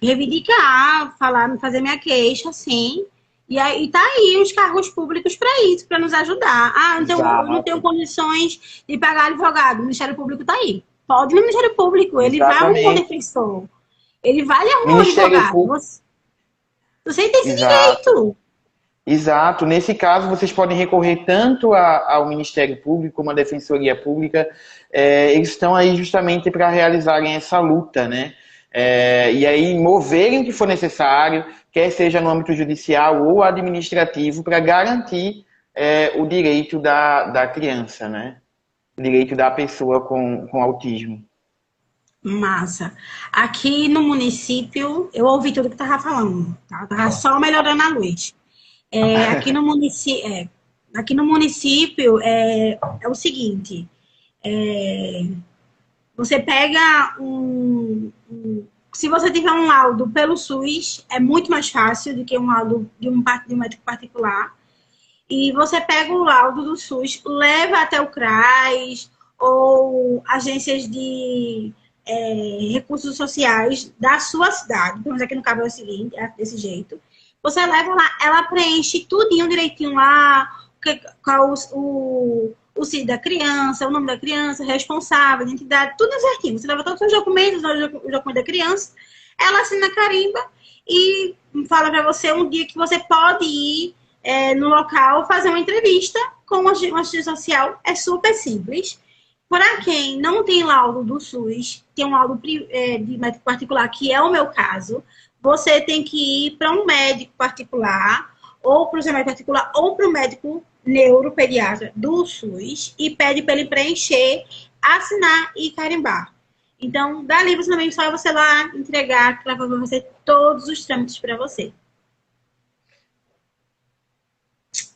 reivindicar, falar, fazer minha queixa, sim. E aí tá aí os cargos públicos para isso, para nos ajudar. Ah, então eu não tenho Exato. condições de pagar advogado. O Ministério Público tá aí. Pode ir no Ministério Público, ele vai arrumar um Exatamente. defensor. Ele vai lhe arrumar um Ministério advogado. Público. Você tem esse Exato. direito. Exato. Nesse caso, vocês podem recorrer tanto ao Ministério Público como à Defensoria Pública. Eles estão aí justamente para realizarem essa luta, né? E aí moverem o que for necessário, quer seja no âmbito judicial ou administrativo, para garantir o direito da criança, né? O direito da pessoa com autismo. Massa. Aqui no município, eu ouvi tudo que tava falando, tá? Tava só melhorando a luz. Aqui no município é o seguinte: é, você pega se você tiver um laudo pelo SUS, é muito mais fácil do que um laudo de um médico particular. E você pega o laudo do SUS, leva até o CRAS ou agências de recursos sociais da sua cidade. Vamos aqui no caso é o seguinte, é desse jeito. Você leva lá, ela preenche tudinho direitinho lá, qual o CID da criança, o nome da criança, responsável, identidade, tudo certinho. Você leva todos os documentos, o documento da criança, ela assina a carimba e fala para você um dia que você pode ir no local fazer uma entrevista com uma assistente social. É super simples. Para quem não tem laudo do SUS, tem um laudo de médico particular, que é o meu caso, você tem que ir para um médico particular, ou para o seu médico particular, ou para o médico neuropediatra do SUS, e pede para ele preencher, assinar e carimbar. Então, dali você também só você lá entregar, que ela vai fazer todos os trâmites para você.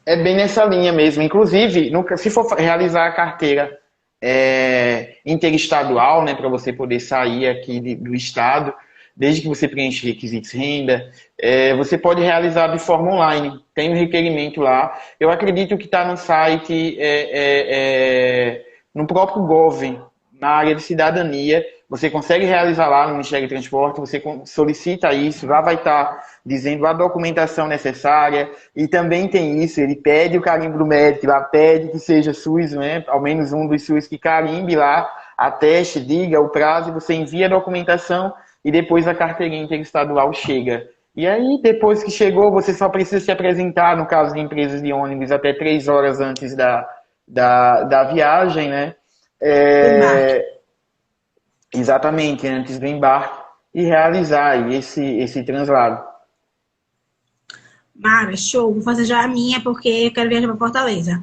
É bem nessa linha mesmo. Inclusive, se for realizar a carteira interestadual, né, para você poder sair aqui do estado, desde que você preencha requisitos de renda, você pode realizar de forma online. Tem um requerimento lá. Eu acredito que está no site, no próprio Gov, na área de cidadania. Você consegue realizar lá no Ministério do Transporte, você solicita isso, lá vai estar dizendo a documentação necessária, e também tem isso, ele pede o carimbo do médico, lá pede que seja SUS, né? Ao menos um dos SUS que carimbe lá, ateste, diga o prazo, você envia a documentação e depois a carteirinha interestadual chega. E aí, depois que chegou, você só precisa se apresentar, no caso de empresas de ônibus, até 3 horas antes da viagem, né? Exatamente, antes do embarque, e realizar aí esse translado. Mara, show. Vou fazer já a minha, porque eu quero viajar para Fortaleza.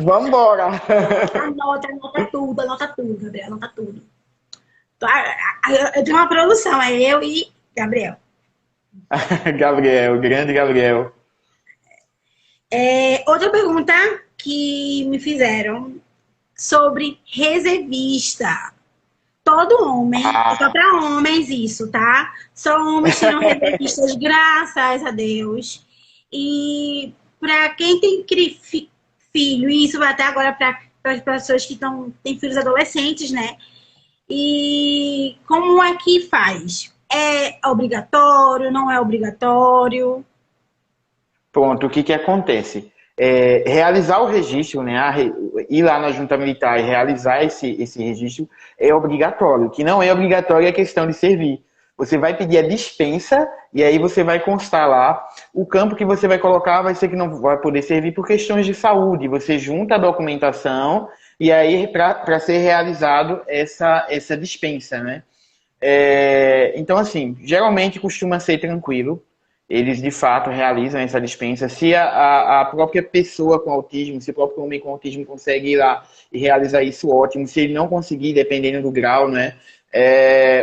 Vamos embora! Anota tudo, Gabriel, anota tudo. Eu tenho uma produção, é eu e Gabriel. Gabriel, grande Gabriel. Outra pergunta que me fizeram sobre reservista. Todo homem, é só Ah, para homens isso, tá? Só homens tiram reservistas, graças a Deus. E para quem tem filho, e isso vai até agora para as pessoas que têm filhos adolescentes, né? E como é que faz? É obrigatório, não é obrigatório? pronto, o que que acontece? Realizar o registro, né, ir lá na junta militar e realizar esse registro é obrigatório. O que não é obrigatório é a questão de servir. Você vai pedir a dispensa e aí você vai constar lá. O campo que você vai colocar vai ser que não vai poder servir por questões de saúde. Você junta a documentação e aí para ser realizado essa dispensa, né? Então, assim, geralmente costuma ser tranquilo. Eles de fato realizam essa dispensa. Se a própria pessoa com autismo, se o próprio homem com autismo consegue ir lá e realizar isso, ótimo. Se ele não conseguir, dependendo do grau, né?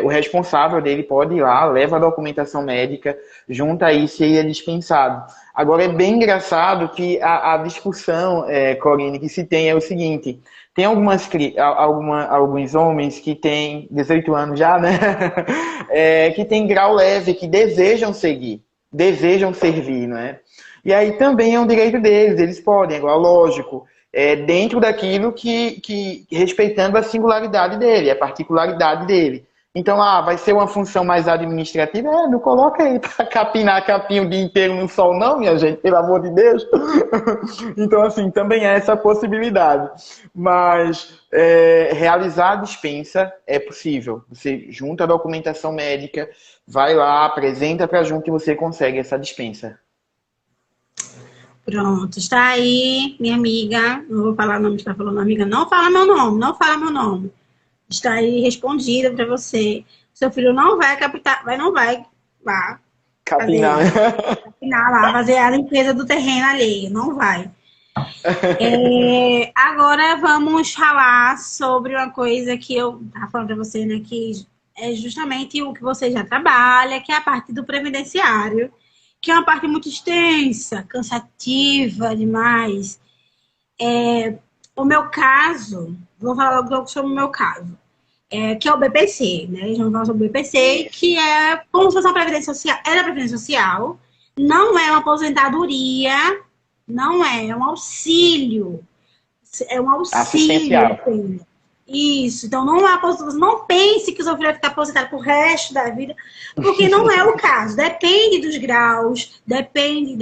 O responsável dele pode ir lá, leva a documentação médica, junta isso e ele é dispensado. Agora é bem engraçado que a discussão, Corine, que se tem é o seguinte: tem alguns homens que têm 18 anos já, né? Que tem grau leve, que desejam servir, não é? E aí também é um direito deles, eles podem, agora, lógico, dentro daquilo respeitando a singularidade dele, a particularidade dele. Então, vai ser uma função mais administrativa? Não coloca ele para capinar capim o dia inteiro no sol, não, minha gente, pelo amor de Deus. Então, assim, também é essa possibilidade. Mas realizar a dispensa é possível. Você junta a documentação médica, vai lá, apresenta para a junta e você consegue essa dispensa. Pronto, está aí, minha amiga. Não vou falar o nome, está falando amiga. Não fala meu nome, não fala meu nome. Está aí respondida para você. Seu filho não vai captar, não vai lá Capinar. capinar lá, fazer a limpeza do terreno alheio, não vai. Agora vamos falar sobre uma coisa que eu estava falando para você, né? Que é justamente o que você já trabalha, que é a parte do previdenciário, que é uma parte muito extensa, cansativa demais. O meu caso, vou falar logo sobre o meu caso, que é o BPC, né? Eles vão falar sobre o BPC, que é como se fosse uma previdência social, era previdência social, não é uma aposentadoria, não é um auxílio, é um auxílio Assistencial. apenas. Isso, então não é aposentadoria, não pense que o seu filho vai ficar aposentado pro resto da vida, porque não é o caso, depende dos graus, depende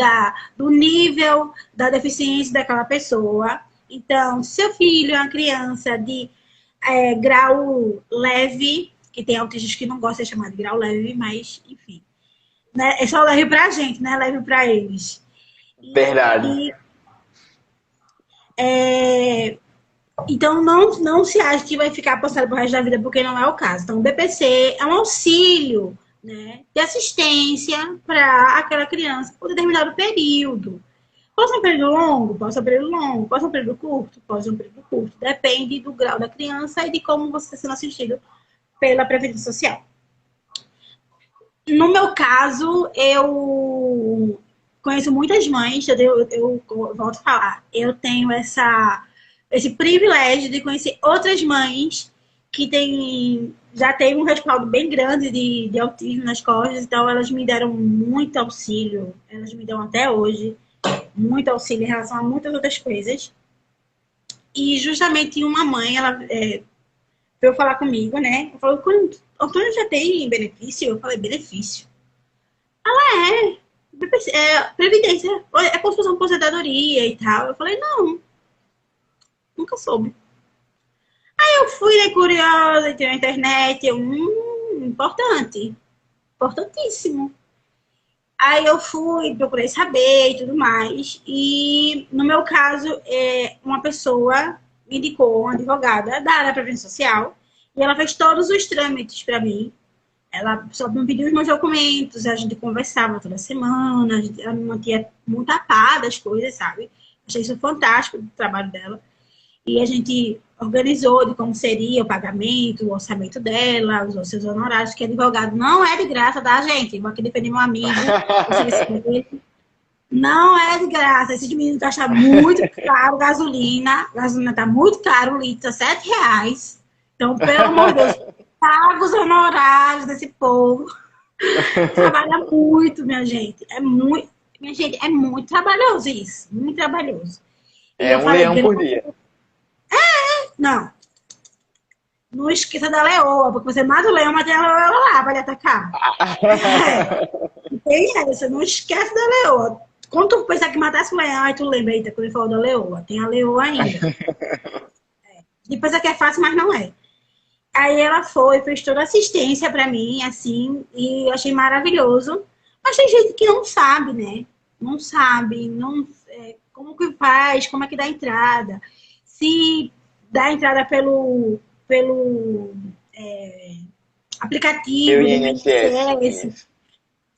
do nível da deficiência daquela pessoa. Então, se seu filho é uma criança de grau leve, que tem autistas que não gostam de chamar de grau leve, mas enfim, né? É só leve pra gente, né? Leve pra eles. Verdade. E, então, não se acha que vai ficar postado pro resto da vida, porque não é o caso. Então, o BPC é um auxílio, né, de assistência para aquela criança por determinado período. Pode ser um período longo, pode ser um período longo, pode ser um período curto, pode ser um período curto. Depende do grau da criança e de como você está sendo assistido pela Previdência Social. No meu caso, eu conheço muitas mães, eu volto a falar, eu tenho esse privilégio de conhecer outras mães que já têm um respaldo bem grande de autismo nas costas, então elas me deram muito auxílio, elas me dão até hoje muito auxílio em relação a muitas outras coisas. E justamente uma mãe, ela veio falar comigo, né? Ela falou, Antônio já tem benefício? Eu falei, benefício? Ela previdência, é como se fosse uma aposentadoria e tal. Eu falei, não, nunca soube. Aí eu fui, né, curiosa, entrei na internet, importante, importantíssimo. Aí eu fui, procurei saber e tudo mais. E no meu caso, uma pessoa me indicou uma advogada da área da Previdência Social e ela fez todos os trâmites para mim. Ela só me pediu os meus documentos, a gente conversava toda semana, ela me mantinha muito a par das coisas, sabe? Achei isso fantástico do trabalho dela. E a gente organizou de como seria o pagamento, o orçamento dela, os seus honorários, que advogado não é de graça, tá, gente? Vou aqui defender meu amigo, não é de graça. Esse menino gasta muito caro gasolina tá muito caro, o litro tá R$ 7. Então, pelo amor de Deus, paga os honorários desse povo. Trabalha muito, minha gente. Minha gente, é muito trabalhoso isso. Muito trabalhoso. E É eu um falei, leão por dia. não, não esqueça da leoa, porque você mata o leão, mas tem a leoa lá para lhe atacar. Não tem essa, não esquece da leoa. Quando tu pensar que matasse o leão, aí tu lembra, eita, quando ele falou da leoa. Tem a leoa ainda. E pensa que é fácil, mas não é. Aí ela fez toda a assistência pra mim, assim, e eu achei maravilhoso. Mas tem gente que não sabe, né? Não sabe, como que faz, como é que dá entrada. Se dá entrada pelo aplicativo, Eu do INSS. INSS,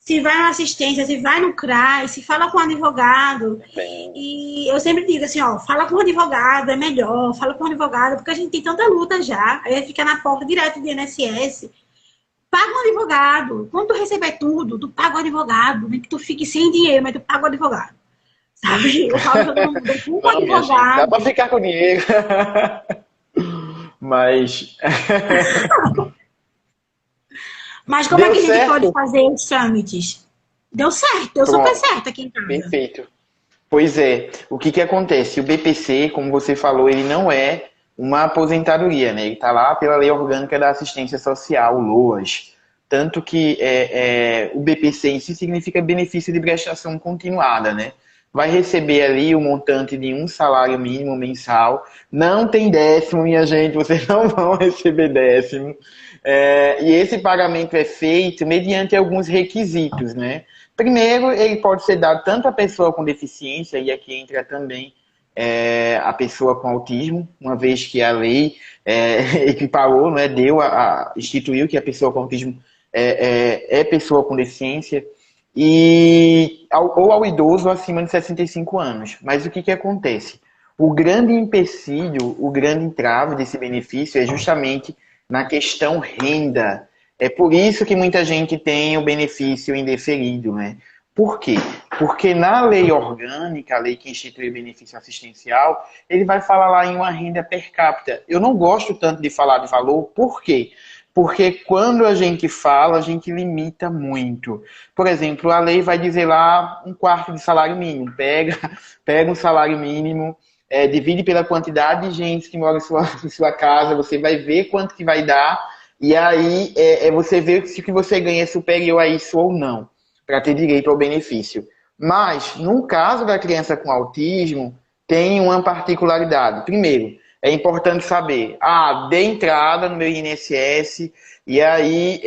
se vai na assistência, se vai no CRAS, se fala com o advogado. Bem, E eu sempre digo assim, ó, fala com o advogado, é melhor, fala com o advogado, porque a gente tem tanta luta já, aí fica na porta direto do INSS. Paga um advogado. Quando tu receber tudo, tu paga o advogado. Nem que tu fique sem dinheiro, mas tu paga o advogado. Sabe? Eu falo todo mundo, um não, minha gente, dá advogado. pra ficar com dinheiro. Mas Mas como é deu que a gente pode certo? fazer os trâmites? Deu certo, deu super Pronto, certo aqui em casa. perfeito. Pois é, o que que acontece? O BPC, como você falou, ele não é uma aposentadoria, né? Ele está lá pela Lei Orgânica da Assistência Social, o LOAS. Tanto que o BPC em si significa benefício de prestação continuada, né? Vai receber ali o montante de um salário mínimo mensal. Não tem décimo, minha gente, vocês não vão receber décimo. E esse pagamento é feito mediante alguns requisitos, né? Primeiro, ele pode ser dado tanto à pessoa com deficiência, e aqui entra também a pessoa com autismo, uma vez que a lei equiparou, né, instituiu que a pessoa com autismo é pessoa com deficiência, ou ao idoso acima de 65 anos. Mas o que que acontece? O grande empecilho, o grande entrave desse benefício é justamente na questão renda. É por isso que muita gente tem o benefício indeferido, né? Por quê? Porque na lei orgânica, a lei que institui o benefício assistencial, ele vai falar lá em uma renda per capita. Eu não gosto tanto de falar de valor, por quê? Porque quando a gente fala, a gente limita muito. Por exemplo, a lei vai dizer lá um quarto de salário mínimo. Pega um salário mínimo, divide pela quantidade de gente que mora em sua casa, você vai ver quanto que vai dar, e aí você vê se o que você ganha é superior a isso ou não, para ter direito ao benefício. Mas, no caso da criança com autismo, tem uma particularidade. Primeiro, é importante saber, dei entrada no meu INSS, e aí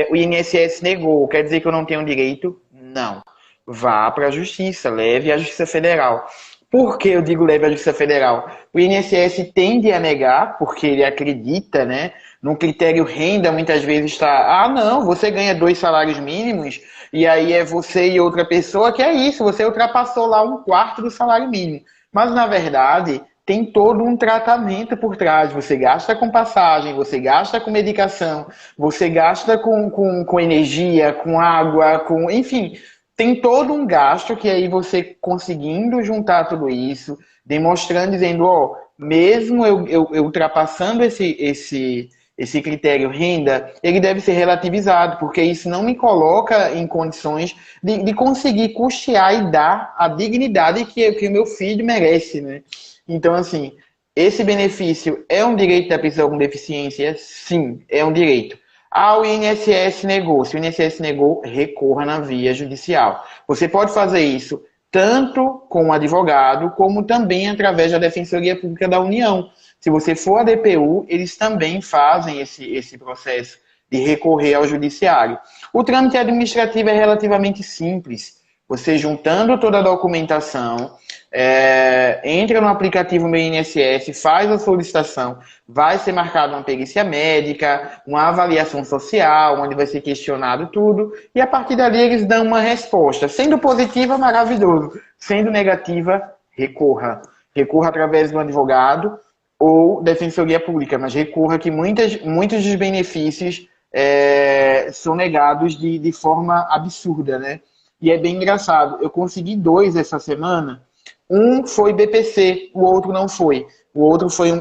o INSS negou, quer dizer que eu não tenho direito? Não. Vá para a Justiça, leve à Justiça Federal. Por que eu digo leve à Justiça Federal? O INSS tende a negar, porque ele acredita, né? No critério renda, muitas vezes está, não, você ganha 2 salários mínimos, e aí é você e outra pessoa, que é isso, você ultrapassou lá um quarto do salário mínimo. Mas, na verdade, tem todo um tratamento por trás. Você gasta com passagem, você gasta com medicação, você gasta com energia, com água, enfim, tem todo um gasto que aí você conseguindo juntar tudo isso, demonstrando, dizendo, mesmo eu ultrapassando esse critério renda, ele deve ser relativizado, porque isso não me coloca em condições de conseguir custear e dar a dignidade que o meu filho merece, né? Então, assim, esse benefício é um direito da pessoa com deficiência? Sim, é um direito. O INSS negou. Se o INSS negou, recorra na via judicial. Você pode fazer isso tanto com o advogado, como também através da Defensoria Pública da União. Se você for a DPU, eles também fazem esse processo de recorrer ao judiciário. O trâmite administrativo é relativamente simples. Você juntando toda a documentação, entra no aplicativo Meu INSS, faz a solicitação, vai ser marcada uma perícia médica, uma avaliação social, onde vai ser questionado tudo, e a partir dali eles dão uma resposta. Sendo positiva, maravilhoso. Sendo negativa, recorra. Recorra através do advogado. ou Defensoria Pública, mas recorra que muitos dos benefícios são negados de forma absurda, né? E é bem engraçado. Eu consegui 2 essa semana. Um foi BPC, o outro não foi. O outro foi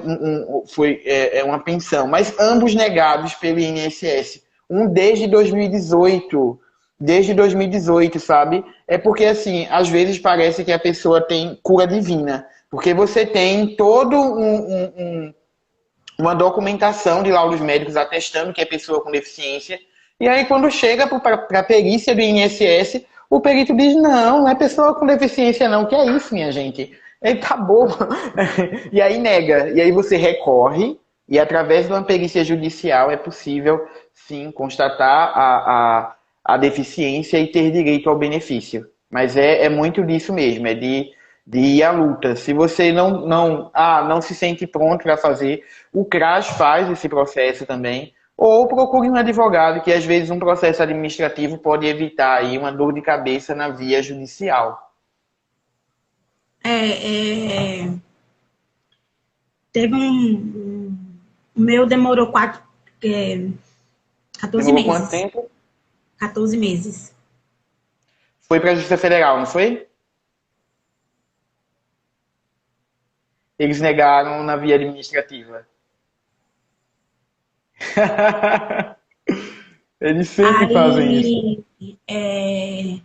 uma pensão, mas ambos negados pelo INSS. Um desde 2018. Desde 2018, sabe? É porque, assim, às vezes parece que a pessoa tem cura divina. Porque você tem todo uma documentação de laudos médicos atestando que é pessoa com deficiência. E aí, quando chega para a perícia do INSS, o perito diz, não é pessoa com deficiência não. Que é isso, minha gente? Ele tá bobo. E aí nega. E aí você recorre e através de uma perícia judicial é possível, sim, constatar a deficiência e ter direito ao benefício. Mas é muito disso mesmo, é de ir à luta. Se você não se sente pronto para fazer, o CRAS faz esse processo também. Ou procure um advogado, que às vezes um processo administrativo pode evitar aí uma dor de cabeça na via judicial. Teve o meu demorou 14 Demorou quanto meses. tempo? 14 meses. Foi para a Justiça Federal, não foi? Eles negaram na via administrativa. Eles sempre fazem isso. Aí,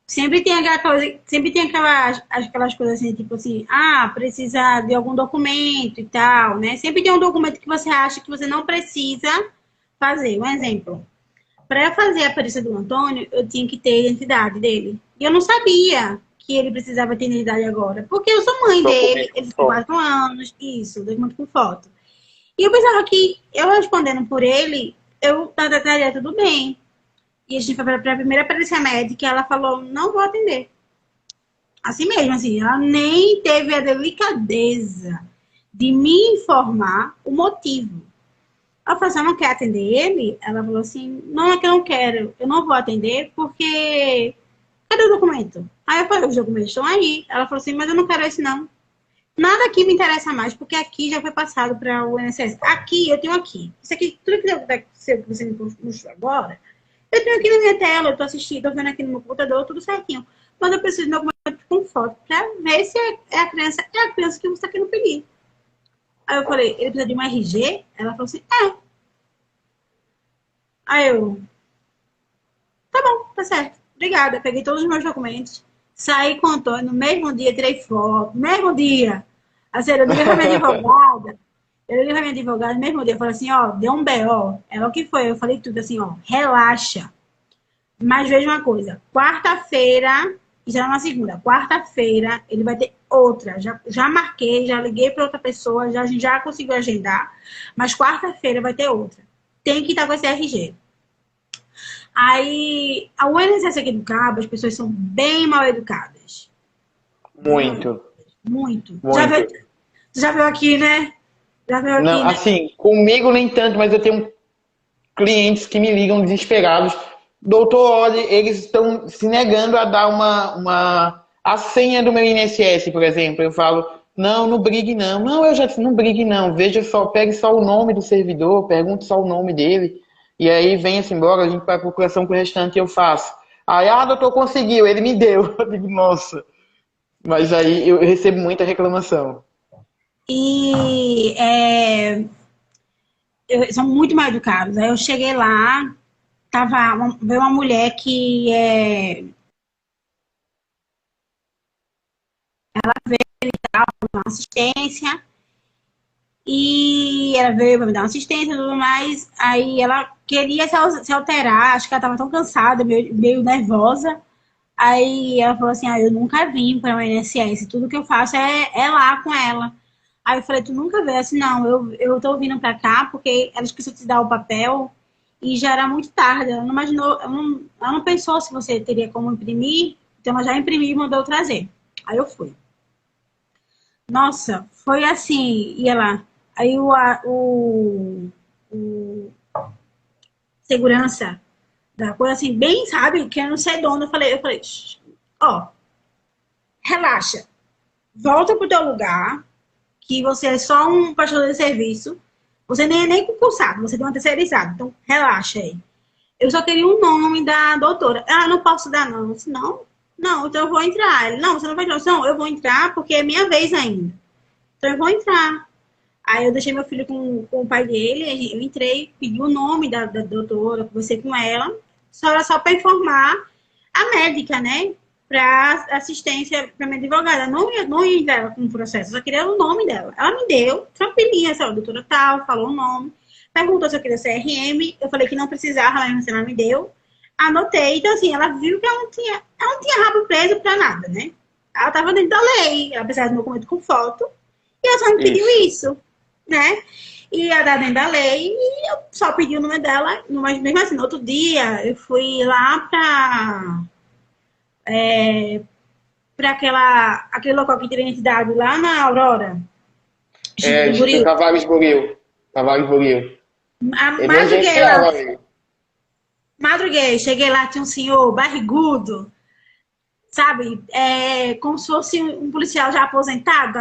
sempre tem aquelas coisas assim, tipo assim, precisa de algum documento e tal, né? Sempre tem um documento que você acha que você não precisa fazer. Um exemplo. Para eu fazer a perícia do Antônio, eu tinha que ter a identidade dele. E eu não sabia que ele precisava ter identidade agora. Porque eu sou mãe dele, ele tem 4 anos, isso, documento com foto. E eu pensava que eu respondendo por ele, eu estaria tudo bem. E a gente foi para a primeira perícia médica e ela falou, não vou atender. Assim mesmo, assim, ela nem teve a delicadeza de me informar o motivo. Eu falei, você não quer atender ele? Ela falou assim, não, é que eu não quero. Eu não vou atender porque... Cadê o documento? Aí eu falei, os documentos estão aí. Ela falou assim, mas eu não quero esse não. Nada aqui me interessa mais, porque aqui já foi passado para o INSS. Aqui, eu tenho aqui. Isso aqui, tudo que você me mostrou agora, eu tenho aqui na minha tela, eu tô assistindo, tô vendo aqui no meu computador, tudo certinho. Mas eu preciso de um documento com foto para ver se é a criança que você está querendo pedir. Aí eu falei, ele precisa de um RG? Ela falou assim, é. Aí eu, tá bom, tá certo. Obrigada. Peguei todos os meus documentos, saí com o Antônio, no mesmo dia tirei foto, no mesmo dia. Assim, eu liguei pra minha advogada, no mesmo dia, eu falei assim, ó, deu um BO. Ela, o que foi? Eu falei tudo assim, ó, relaxa. Mas veja uma coisa, quarta-feira, já na segunda, quarta-feira, ele vai ter outra. Já marquei, já liguei para outra pessoa, a gente já conseguiu agendar, mas quarta-feira vai ter outra. Tem que estar com esse RG. Aí, a UNSS aqui do Cabo, as pessoas são bem mal educadas. Muito. Muito. Muito. Já viu aqui, né? Já viu aqui, Não, né? assim, comigo nem tanto, mas eu tenho clientes que me ligam desesperados. Doutor, olha, eles estão se negando a dar a senha do meu INSS, por exemplo. Eu falo, não brigue não. Não, eu já disse, não brigue não. Veja só, pegue só o nome do servidor, pergunte só o nome dele. E aí venha-se embora, a gente vai à procuração com o restante eu faço. Aí, doutor, conseguiu, ele me deu. Eu digo, nossa. Mas aí eu recebo muita reclamação. E são muito mal educados. Aí eu cheguei lá, veio uma mulher que uma assistência, e ela veio para me dar uma assistência e tudo mais. Aí ela queria se alterar, acho que ela estava tão cansada, meio nervosa. Aí ela falou assim, eu nunca vim para o INSS, tudo que eu faço é lá com ela. Aí eu falei, tu nunca veio? Assim, não, eu tô vindo para cá porque ela esqueceu de te dar o papel e já era muito tarde. Ela não imaginou, ela não pensou se você teria como imprimir, então ela já imprimiu e mandou trazer. Aí eu fui. Nossa, foi assim, ia lá. Aí o segurança da coisa assim, bem, sabe, que eu não sei de onde, eu falei, relaxa, volta pro teu lugar, que você é só um prestador de serviço, você nem é nem concursado, você tem uma terceirizada, então relaxa aí. Eu só queria o nome da doutora. Ah, não posso dar não. Eu disse, não, não, então eu vou entrar. Ele, não, você não vai entrar. Eu disse, não, eu vou entrar porque é minha vez ainda. Então eu vou entrar. Aí eu deixei meu filho com o pai dele, eu entrei, pedi o nome da doutora, conversei com ela, só era só para informar a médica, né? Para assistência para minha advogada. Não ia entrar com o processo, só queria o nome dela. Ela me deu, tranquilinha, essa doutora tal, falou o nome, perguntou se eu queria CRM, eu falei que não precisava, mas ela me deu. Anotei, então assim, ela viu que ela não tinha rabo preso para nada, né? Ela estava dentro da lei, ela precisava de um documento com foto, e ela só me pediu Isso. isso, né? E ela dentro da lei, e eu só pedi o nome dela, mas mesmo assim, no outro dia, eu fui lá para aquele local que tem identidade lá na Aurora, É, Instituto Buril. Tavares Buril. Tavares Buril. Madruguei Emergencial, lá, amigo. madruguei, cheguei lá, tinha um senhor barrigudo, sabe? Como se fosse um policial já aposentado,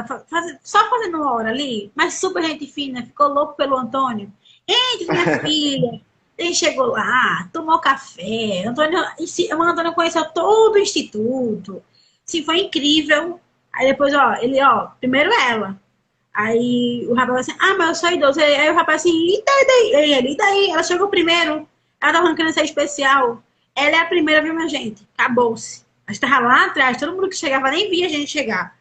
só fazendo uma hora ali, mas super gente fina, ficou louco pelo Antônio. Entre, minha filha. Ele chegou lá, tomou café. O Antônio conheceu todo o instituto. Sim, foi incrível. Aí depois, primeiro ela. Aí o rapaz assim, mas eu sou idoso. Aí o rapaz assim, e daí? E daí? Ela chegou primeiro. Ela tava querendo ser especial. Ela é a primeira, viu, minha gente? Acabou-se. A gente tava lá atrás, todo mundo que chegava nem via a gente chegar.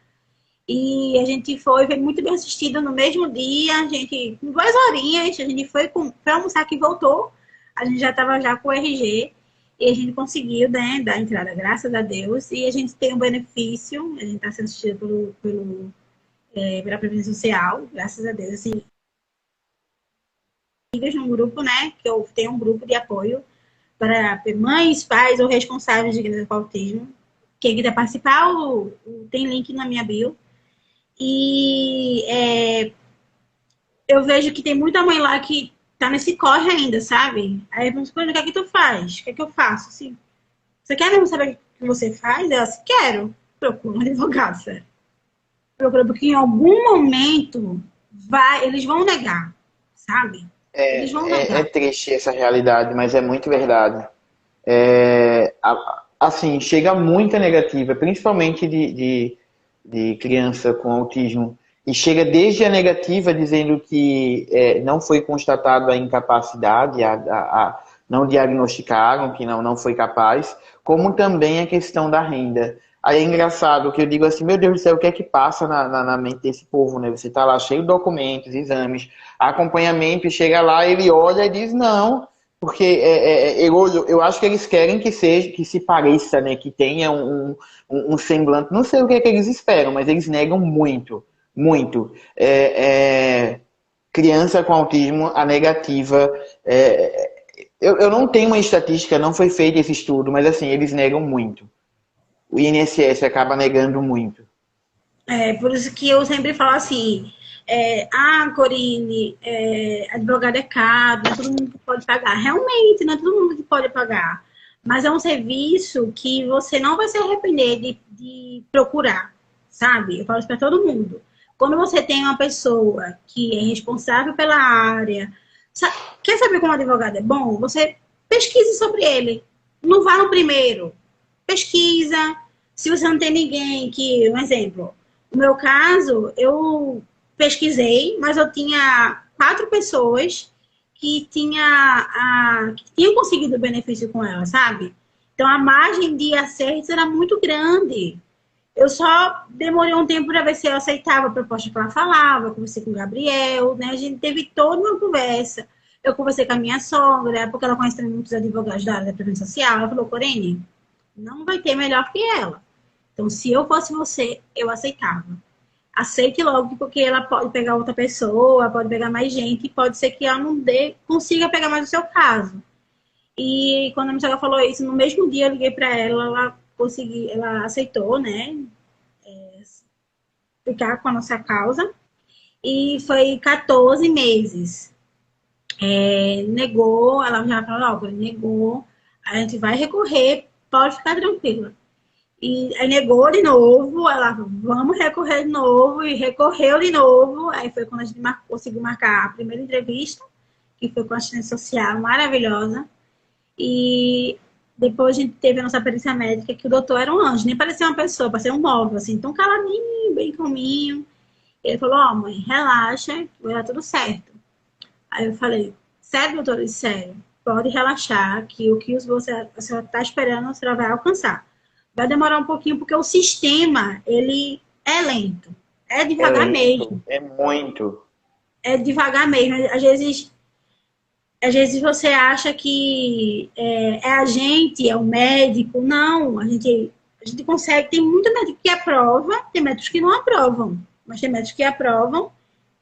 E a gente foi muito bem assistida no mesmo dia. A gente, com 2 horinhas, a gente foi almoçar que voltou. A gente já estava já com o RG. E a gente conseguiu, né, dar a entrada, graças a Deus. E a gente tem um benefício. A gente está sendo assistido pela Previdência Social, graças a Deus. Assim, num grupo, né, que eu tenho um grupo de apoio para mães, pais ou responsáveis de criança com autismo. Quem quiser participar, tem link na minha bio. E eu vejo que tem muita mãe lá que tá nesse corre ainda, sabe? Aí eu penso, o que é que tu faz? O que é que eu faço? Assim, você quer mesmo saber o que você faz? Eu assim, quero. Procura um advogado, sério. Procura, porque em algum momento eles vão negar, sabe? Eles vão É negar. triste essa realidade, mas é muito verdade. Assim, chega muita negativa, principalmente de criança com autismo, e chega desde a negativa dizendo que não foi constatada a incapacidade, não diagnosticaram que não foi capaz, como também a questão da renda. Aí é engraçado que eu digo assim, meu Deus do céu, o que é que passa na mente desse povo, né? Você tá lá cheio de documentos, exames, acompanhamento, e chega lá, ele olha e diz não, porque eu acho que eles querem que seja, que se pareça, né? Que tenha um semblante. Não sei o que é que eles esperam, mas eles negam muito, muito. Criança com autismo, a negativa. Eu não tenho uma estatística, não foi feito esse estudo, mas assim, eles negam muito. O INSS acaba negando muito. Por isso que eu sempre falo assim, Corine, advogado é caro, não é todo mundo que pode pagar. Realmente, não é todo mundo que pode pagar. Mas é um serviço que você não vai se arrepender de procurar, sabe? Eu falo isso para todo mundo. Quando você tem uma pessoa que é responsável pela área, quer saber como advogado é bom? Você pesquise sobre ele. Não vá no primeiro. Pesquisa. Se você não tem ninguém um exemplo, no meu caso, eu pesquisei, mas eu tinha 4 pessoas que tinham conseguido o benefício com ela, sabe? Então a margem de acertos era muito grande. Eu só demorei um tempo para ver se eu aceitava a proposta que ela falava, conversei com o Gabriel, né? A gente teve toda uma conversa. Eu conversei com a minha sogra, porque ela conhece muitos advogados da área da previdência social. Ela falou, Corene, não vai ter melhor que ela. Então, se eu fosse você, eu aceitava. Aceite logo, porque ela pode pegar outra pessoa, pode pegar mais gente, e pode ser que ela não consiga pegar mais o seu caso. E quando a minha sogra falou isso, no mesmo dia eu liguei para ela, ela aceitou, né, ficar com a nossa causa. E foi 14 meses. Ela já falou, negou, a gente vai recorrer, pode ficar tranquila. E aí negou de novo, ela, vamos recorrer de novo, e recorreu de novo. Aí foi quando a gente conseguiu marcar a primeira entrevista, que foi com a assistente social, maravilhosa. E depois a gente teve a nossa perícia médica, que o doutor era um anjo, nem parecia uma pessoa, parecia um móvel, assim, tão caladinho, bem calminho. Ele falou, ó, mãe, relaxa, vai dar tudo certo. Aí eu falei, sério, doutor? Ele disse, sério, pode relaxar, que o que a senhora está esperando, a senhora vai alcançar. Vai demorar um pouquinho, porque o sistema, ele é lento. É É devagar lento, mesmo. é muito. É devagar mesmo. Às vezes você acha que é a gente, é o médico. Não, a gente consegue. Tem muito médico que aprova, tem médicos que não aprovam. Mas tem médicos que aprovam,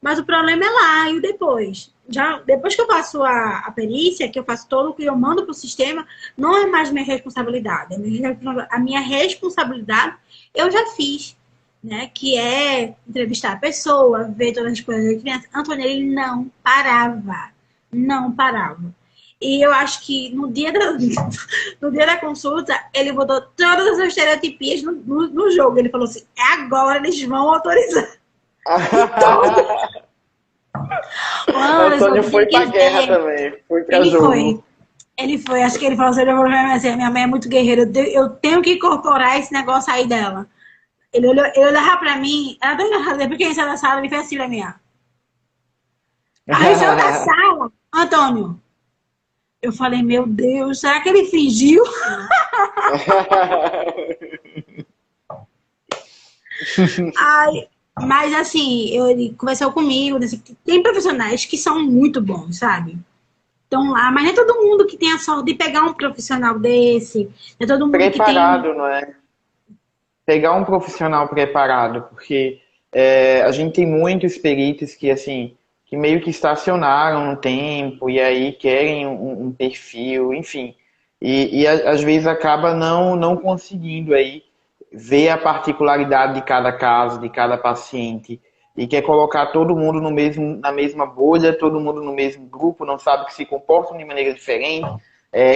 mas o problema é lá e o depois. Já, depois que eu faço a perícia, que eu faço todo o que eu mando para o sistema, não é mais minha responsabilidade. A minha responsabilidade eu já fiz, né? Que é entrevistar a pessoa, ver todas as coisas da criança. Antônio, ele não parava. Não parava. E eu acho que no dia da, no dia da consulta, ele botou todas as estereotipias no jogo. Ele falou assim, agora eles vão autorizar. E todo, mano, Antônio só tem foi que pra guerra ver. também, foi pra Ele jogo. foi. Ele foi. Acho que ele falou assim, minha mãe é muito guerreira. Eu tenho que incorporar esse negócio aí dela. Ele olhava pra mim, ela doida fazer, porque ele saiu da sala, ele fez assim pra mim, ó. Aí ele saiu da sala, Antônio. Eu falei, meu Deus, será que ele fingiu? Ai, mas assim, ele conversou comigo, disse que tem profissionais que são muito bons, sabe? Estão lá, mas não é todo mundo que tem a sorte de pegar um profissional desse, não é todo mundo que tem. Preparado, não é? Pegar um profissional preparado, porque a gente tem muitos peritos que assim que meio que estacionaram no tempo e aí querem um perfil, enfim, às vezes acaba não conseguindo aí ver a particularidade de cada caso, de cada paciente e quer colocar todo mundo no mesmo, na mesma bolha, todo mundo no mesmo grupo, não sabe que se comportam de maneira diferente,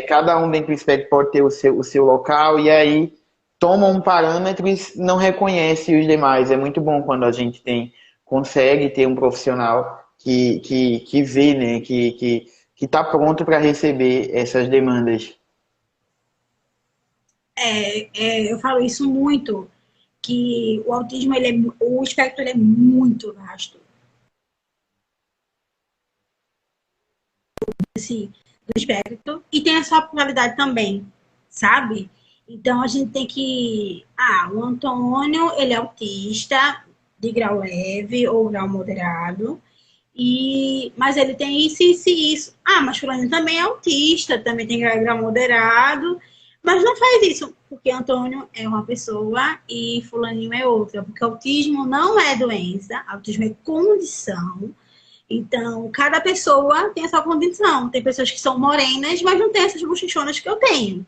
cada um dentro do espectro pode ter o seu local e aí toma um parâmetro e não reconhece os demais. É muito bom quando a gente consegue ter um profissional que vê, né, que está pronto para receber essas demandas. Eu falo isso muito, que o autismo, o espectro ele é muito vasto. Assim, do espectro, e tem a sua pluralidade também, sabe? Então a gente tem que. Ah, o Antônio, ele é autista, de grau leve ou grau moderado. Mas ele tem isso, isso e isso. Ah, mas fulano também é autista, também tem grau moderado. Mas não faz isso, porque Antônio é uma pessoa e fulaninho é outra. Porque autismo não é doença, autismo é condição. Então, cada pessoa tem a sua condição. Tem pessoas que são morenas, mas não tem essas bochechonas que eu tenho.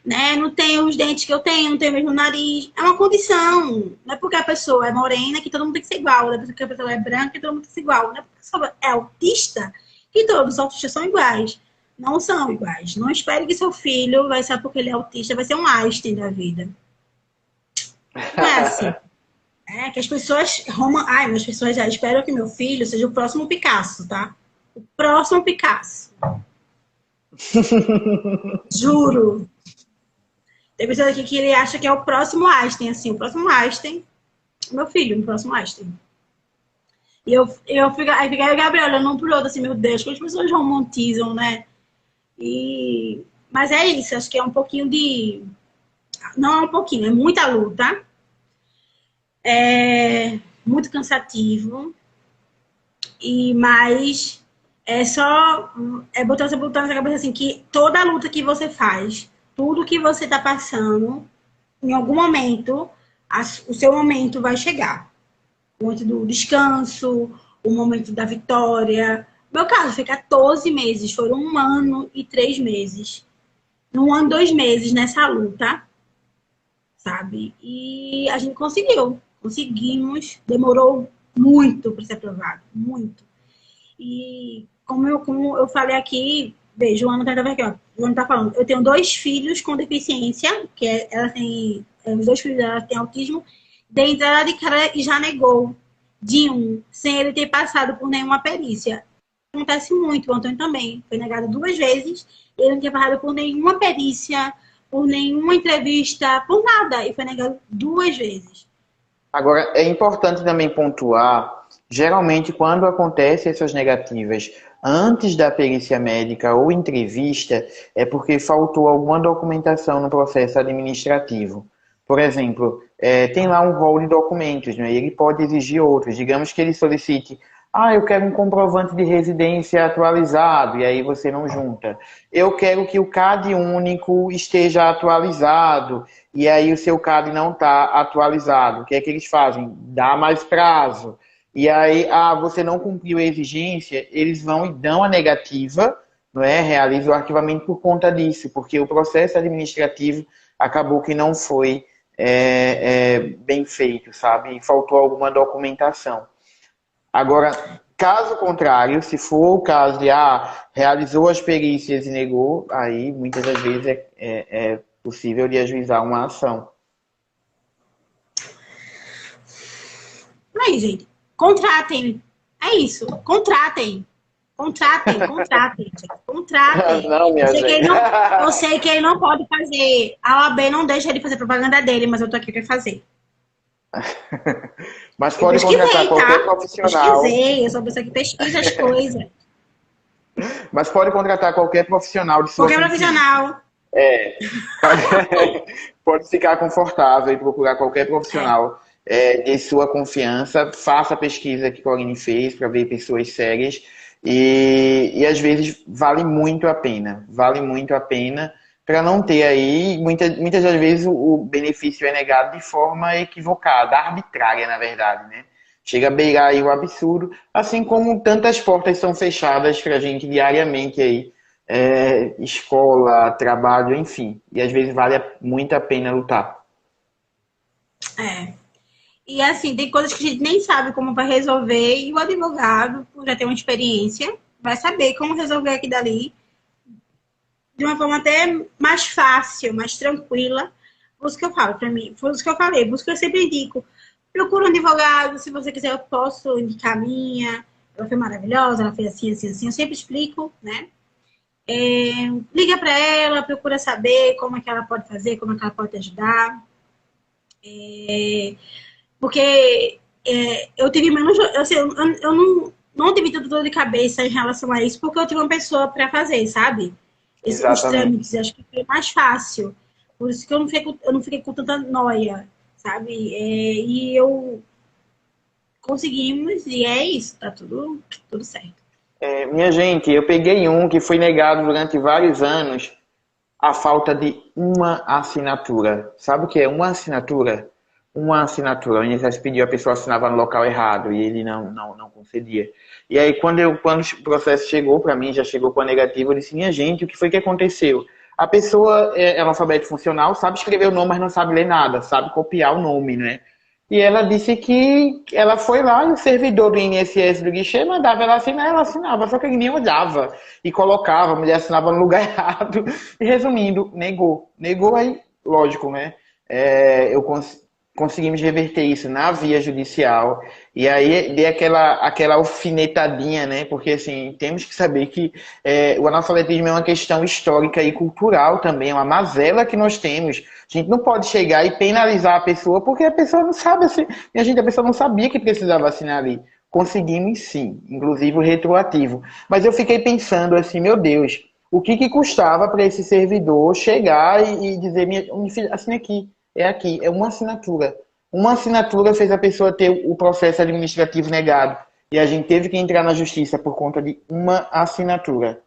Né? Não tem os dentes que eu tenho, não tem o mesmo nariz. É uma condição. Não é porque a pessoa é morena que todo mundo tem que ser igual. Não é porque a pessoa é branca que todo mundo tem que ser igual. Não é porque a pessoa é autista que todos os autistas são iguais. Não são iguais. Não espere que seu filho vai ser porque ele é autista, vai ser um Einstein da vida. Não é assim. É que as pessoas Ai, as pessoas já esperam que meu filho seja o próximo Picasso, tá? O próximo Picasso. Juro. Tem pessoas aqui que ele acha que é o próximo Einstein, assim, o próximo Einstein. Meu filho, o próximo Einstein. E aí fica eu e Gabriel olhando um pro outro, assim, meu Deus, que as pessoas romantizam, né? Mas é isso, acho que é um pouquinho de. Não é um pouquinho, é muita luta. É muito cansativo. Mas é só botar essa botão na cabeça assim, que toda a luta que você faz, tudo que você tá passando, em algum momento, o seu momento vai chegar. O momento do descanso, o momento da vitória. No meu caso, foi 14 meses, foram 1 ano e 3 meses. 1 ano e 2 meses nessa luta, sabe? E a gente conseguimos, demorou muito para ser aprovado, muito. E como eu falei aqui, Veja, o Ana tá aqui, ó. O Ana tá falando. Eu tenho 2 filhos com deficiência, ela tem. Os 2 filhos dela têm autismo. Dei entrada de cara e já negou de um, sem ele ter passado por nenhuma perícia. Acontece muito, o Antônio também. Foi negado 2 vezes, ele não tinha passado por nenhuma perícia, por nenhuma entrevista, por nada. E foi negado 2 vezes. Agora, é importante também pontuar, geralmente quando acontecem essas negativas antes da perícia médica ou entrevista, é porque faltou alguma documentação no processo administrativo. Por exemplo, tem lá um rol de documentos, né? E ele pode exigir outros. Digamos que ele solicite, eu quero um comprovante de residência atualizado, e aí você não junta. Eu quero que o CAD único esteja atualizado, e aí o seu CAD não está atualizado. O que é que eles fazem? Dá mais prazo. E aí, você não cumpriu a exigência, eles vão e dão a negativa, não é? Realizam o arquivamento por conta disso, porque o processo administrativo acabou que não foi bem feito, sabe? E faltou alguma documentação. Agora, caso contrário, se for o caso de realizou as perícias e negou, aí muitas das vezes é possível de ajuizar uma ação. Aí, gente, contratem. É isso, contratem. Contratem. Não, minha gente. Eu sei que ele não pode fazer. A OAB não deixa ele fazer propaganda dele, mas eu tô aqui pra fazer. Mas pode contratar qualquer profissional. Pesquisei, eu sou uma pessoa que pesquisa as coisas. Mas pode contratar qualquer profissional de sua Qualquer profissional. Pode ficar confortável e procurar qualquer profissional de sua confiança. Faça a pesquisa que a Coline fez para ver pessoas sérias. E às vezes vale muito a pena. Vale muito a pena para não ter aí, muitas das vezes o benefício é negado de forma equivocada, arbitrária, na verdade, né? Chega a beirar aí o absurdo, assim como tantas portas são fechadas para a gente diariamente aí, escola, trabalho, enfim. E às vezes vale muito a pena lutar. E assim, tem coisas que a gente nem sabe como vai resolver, e o advogado, por já ter uma experiência, vai saber como resolver aqui dali de uma forma até mais fácil, mais tranquila. Por isso que eu falo para mim, por isso que eu falei, por isso que eu sempre indico. Procura um advogado, se você quiser eu posso indicar a minha. Ela foi maravilhosa, ela fez assim, assim, assim. Eu sempre explico, né? Liga para ela, procura saber como é que ela pode fazer, como é que ela pode te ajudar. Porque eu tive menos... Eu não tive tanta dor de cabeça em relação a isso, porque eu tive uma pessoa para fazer, sabe? Os trâmites, acho que foi mais fácil. Por isso que eu não fiquei com tanta noia, sabe? E eu conseguimos, e é isso, tá tudo certo. Minha gente, eu peguei um que foi negado durante vários anos a falta de uma assinatura. Sabe o que é uma assinatura? Uma assinatura. O INSS pediu, a pessoa assinava no local errado e ele não concedia. E aí, quando o processo chegou para mim, já chegou com a negativa, eu disse, minha gente, o que foi que aconteceu? A pessoa é analfabeta funcional, sabe escrever o nome, mas não sabe ler nada, sabe copiar o nome, né? E ela disse que ela foi lá e o servidor do INSS do guichê mandava ela assinar, ela assinava, só que ele nem olhava e colocava, a mulher assinava no lugar errado. E resumindo, negou. Negou aí, lógico, né? Conseguimos reverter isso na via judicial e aí dei aquela alfinetadinha, né? Porque assim, temos que saber que o analfabetismo é uma questão histórica e cultural também, é uma mazela que nós temos. A gente não pode chegar e penalizar a pessoa porque a pessoa não sabe assim. A pessoa não sabia que precisava assinar ali. Conseguimos sim, inclusive o retroativo. Mas eu fiquei pensando assim, meu Deus, o que custava para esse servidor chegar e dizer, minha filha, assine aqui. Aqui, é uma assinatura. Uma assinatura fez a pessoa ter o processo administrativo negado. E a gente teve que entrar na justiça por conta de uma assinatura.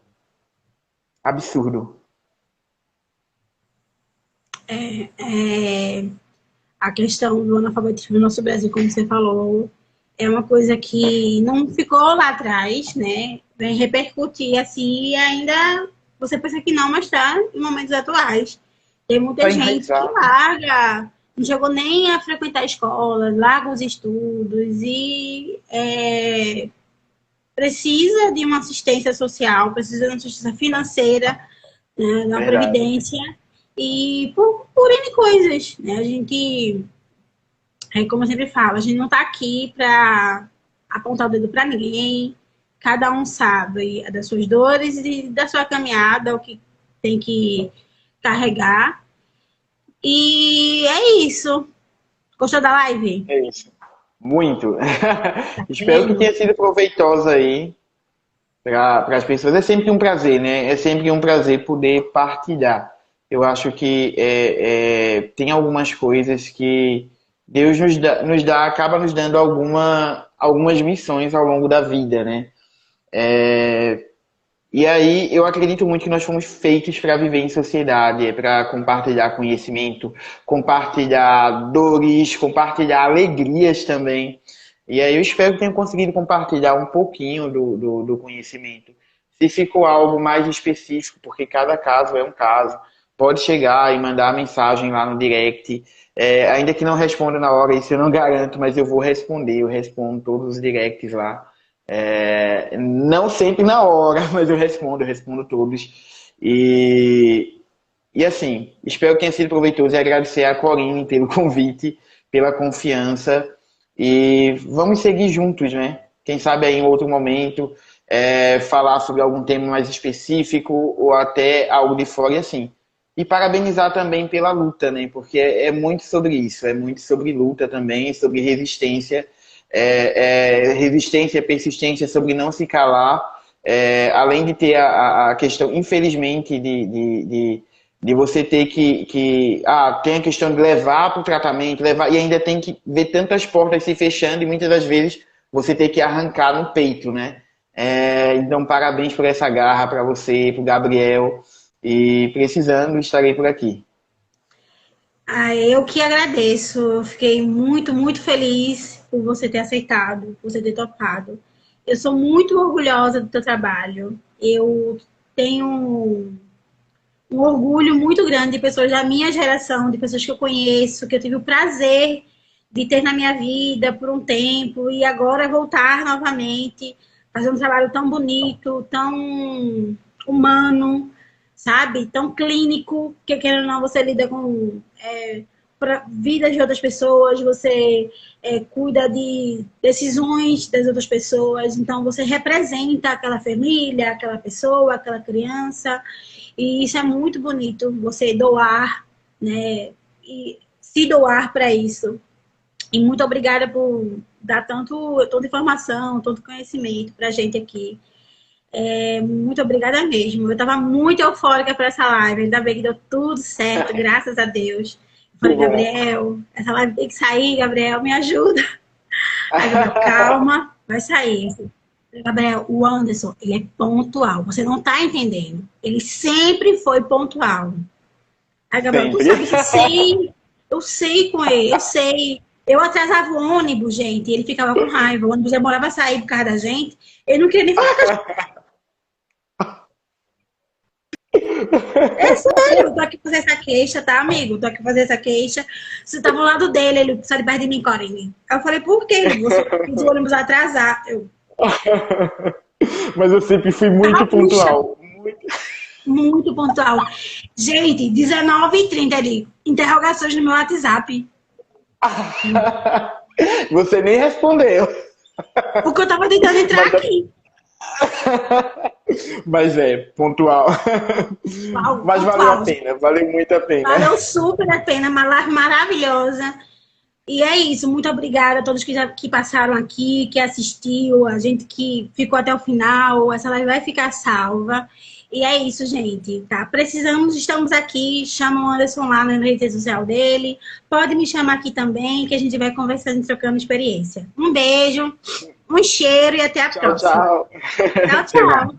Absurdo. A questão do analfabetismo no nosso Brasil, como você falou, é uma coisa que não ficou lá atrás, né? Vem repercutir assim e ainda você pensa que não, mas está em momentos atuais. Tem muita gente que larga, não chegou nem a frequentar a escola, larga os estudos e precisa de uma assistência social, precisa de uma assistência financeira, né, na Verdade. Previdência, e por N coisas, né? A gente, como eu sempre falo, a gente não está aqui para apontar o dedo para ninguém, cada um sabe das suas dores e da sua caminhada, o que tem que carregar. E é isso. Gostou da live? É isso. Muito. Tá Espero que vendo? tenha sido proveitosa aí para as pessoas. É sempre um prazer, né? É sempre um prazer poder partilhar. Eu acho que tem algumas coisas que Deus acaba nos dando algumas missões ao longo da vida, né? E aí eu acredito muito que nós fomos feitos para viver em sociedade, para compartilhar conhecimento, compartilhar dores, compartilhar alegrias também. E aí eu espero que tenha conseguido compartilhar um pouquinho do conhecimento. Se ficou algo mais específico, porque cada caso é um caso, pode chegar e mandar mensagem lá no direct. Ainda que não responda na hora, isso eu não garanto, mas eu vou responder, eu respondo todos os directs lá. Não sempre na hora, mas eu respondo todos. E assim, espero que tenha sido proveitoso e agradecer a Corine pelo convite, pela confiança. E vamos seguir juntos, né? Quem sabe aí em outro momento falar sobre algum tema mais específico ou até algo de fora e assim. E parabenizar também pela luta, né? Porque é muito sobre isso, é muito sobre luta também, sobre resistência resistência, persistência sobre não se calar, além de ter a questão, infelizmente, de você ter tem a questão de levar para o tratamento, levar, e ainda tem que ver tantas portas se fechando e muitas das vezes você tem que arrancar no peito, né? Então, parabéns por essa garra para você, para o Gabriel, e precisando, estarei por aqui. Ah, eu que agradeço. Eu fiquei muito, muito feliz por você ter aceitado, por você ter topado. Eu sou muito orgulhosa do teu trabalho. Eu tenho um orgulho muito grande de pessoas da minha geração, de pessoas que eu conheço, que eu tive o prazer de ter na minha vida por um tempo e agora voltar novamente, fazer um trabalho tão bonito, tão humano, sabe? Tão clínico, que querendo ou não, você lida com vidas de outras pessoas, você cuida de decisões das outras pessoas, então você representa aquela família, aquela pessoa, aquela criança, e isso é muito bonito, você doar, né? E se doar para isso. E muito obrigada por dar tanta informação, tanto conhecimento para a gente aqui. Muito obrigada mesmo. Eu estava muito eufórica para essa live. Ainda bem que deu tudo certo, graças a Deus. Eu Que falei, bom. Gabriel, essa live tem que sair, Gabriel, me ajuda. Aí, Gabriel, calma, vai sair. Gabriel, o Anderson, ele é pontual. Você não está entendendo. Ele sempre foi pontual. Aí, Gabriel, tu Sempre. sabe que eu sei com ele, eu sei. Eu atrasava o ônibus, gente, e ele ficava com raiva. O ônibus demorava a sair por causa da gente. Ele não queria nem falar com a gente. É sério, eu tô aqui pra fazer essa queixa, tá, amigo? Tô aqui pra fazer essa queixa. Você tava ao lado dele, ele sai de perto de mim, Corine. Aí eu falei, por quê? Você fez o ônibus atrasar. Eu, Mas eu sempre fui ah, muito puxa, pontual. Muito. muito pontual. Gente, 19h30 ali, interrogações no meu WhatsApp. Você nem respondeu. Porque eu tava tentando entrar Mas, aqui. mas pontual. Uau, Mas valeu a pontual. pena, valeu muito a pena. Valeu super a pena, uma live maravilhosa. E é isso, muito obrigada a todos que passaram aqui, que assistiu, a gente que ficou até o final. Essa live vai ficar salva. E é isso, gente, tá? Estamos aqui, chama o Anderson lá na rede social dele. Pode me chamar aqui também, que a gente vai conversando e trocando experiência. Um beijo, um cheiro e até a Tchau, próxima. tchau. Tchau, Até mais. tchau.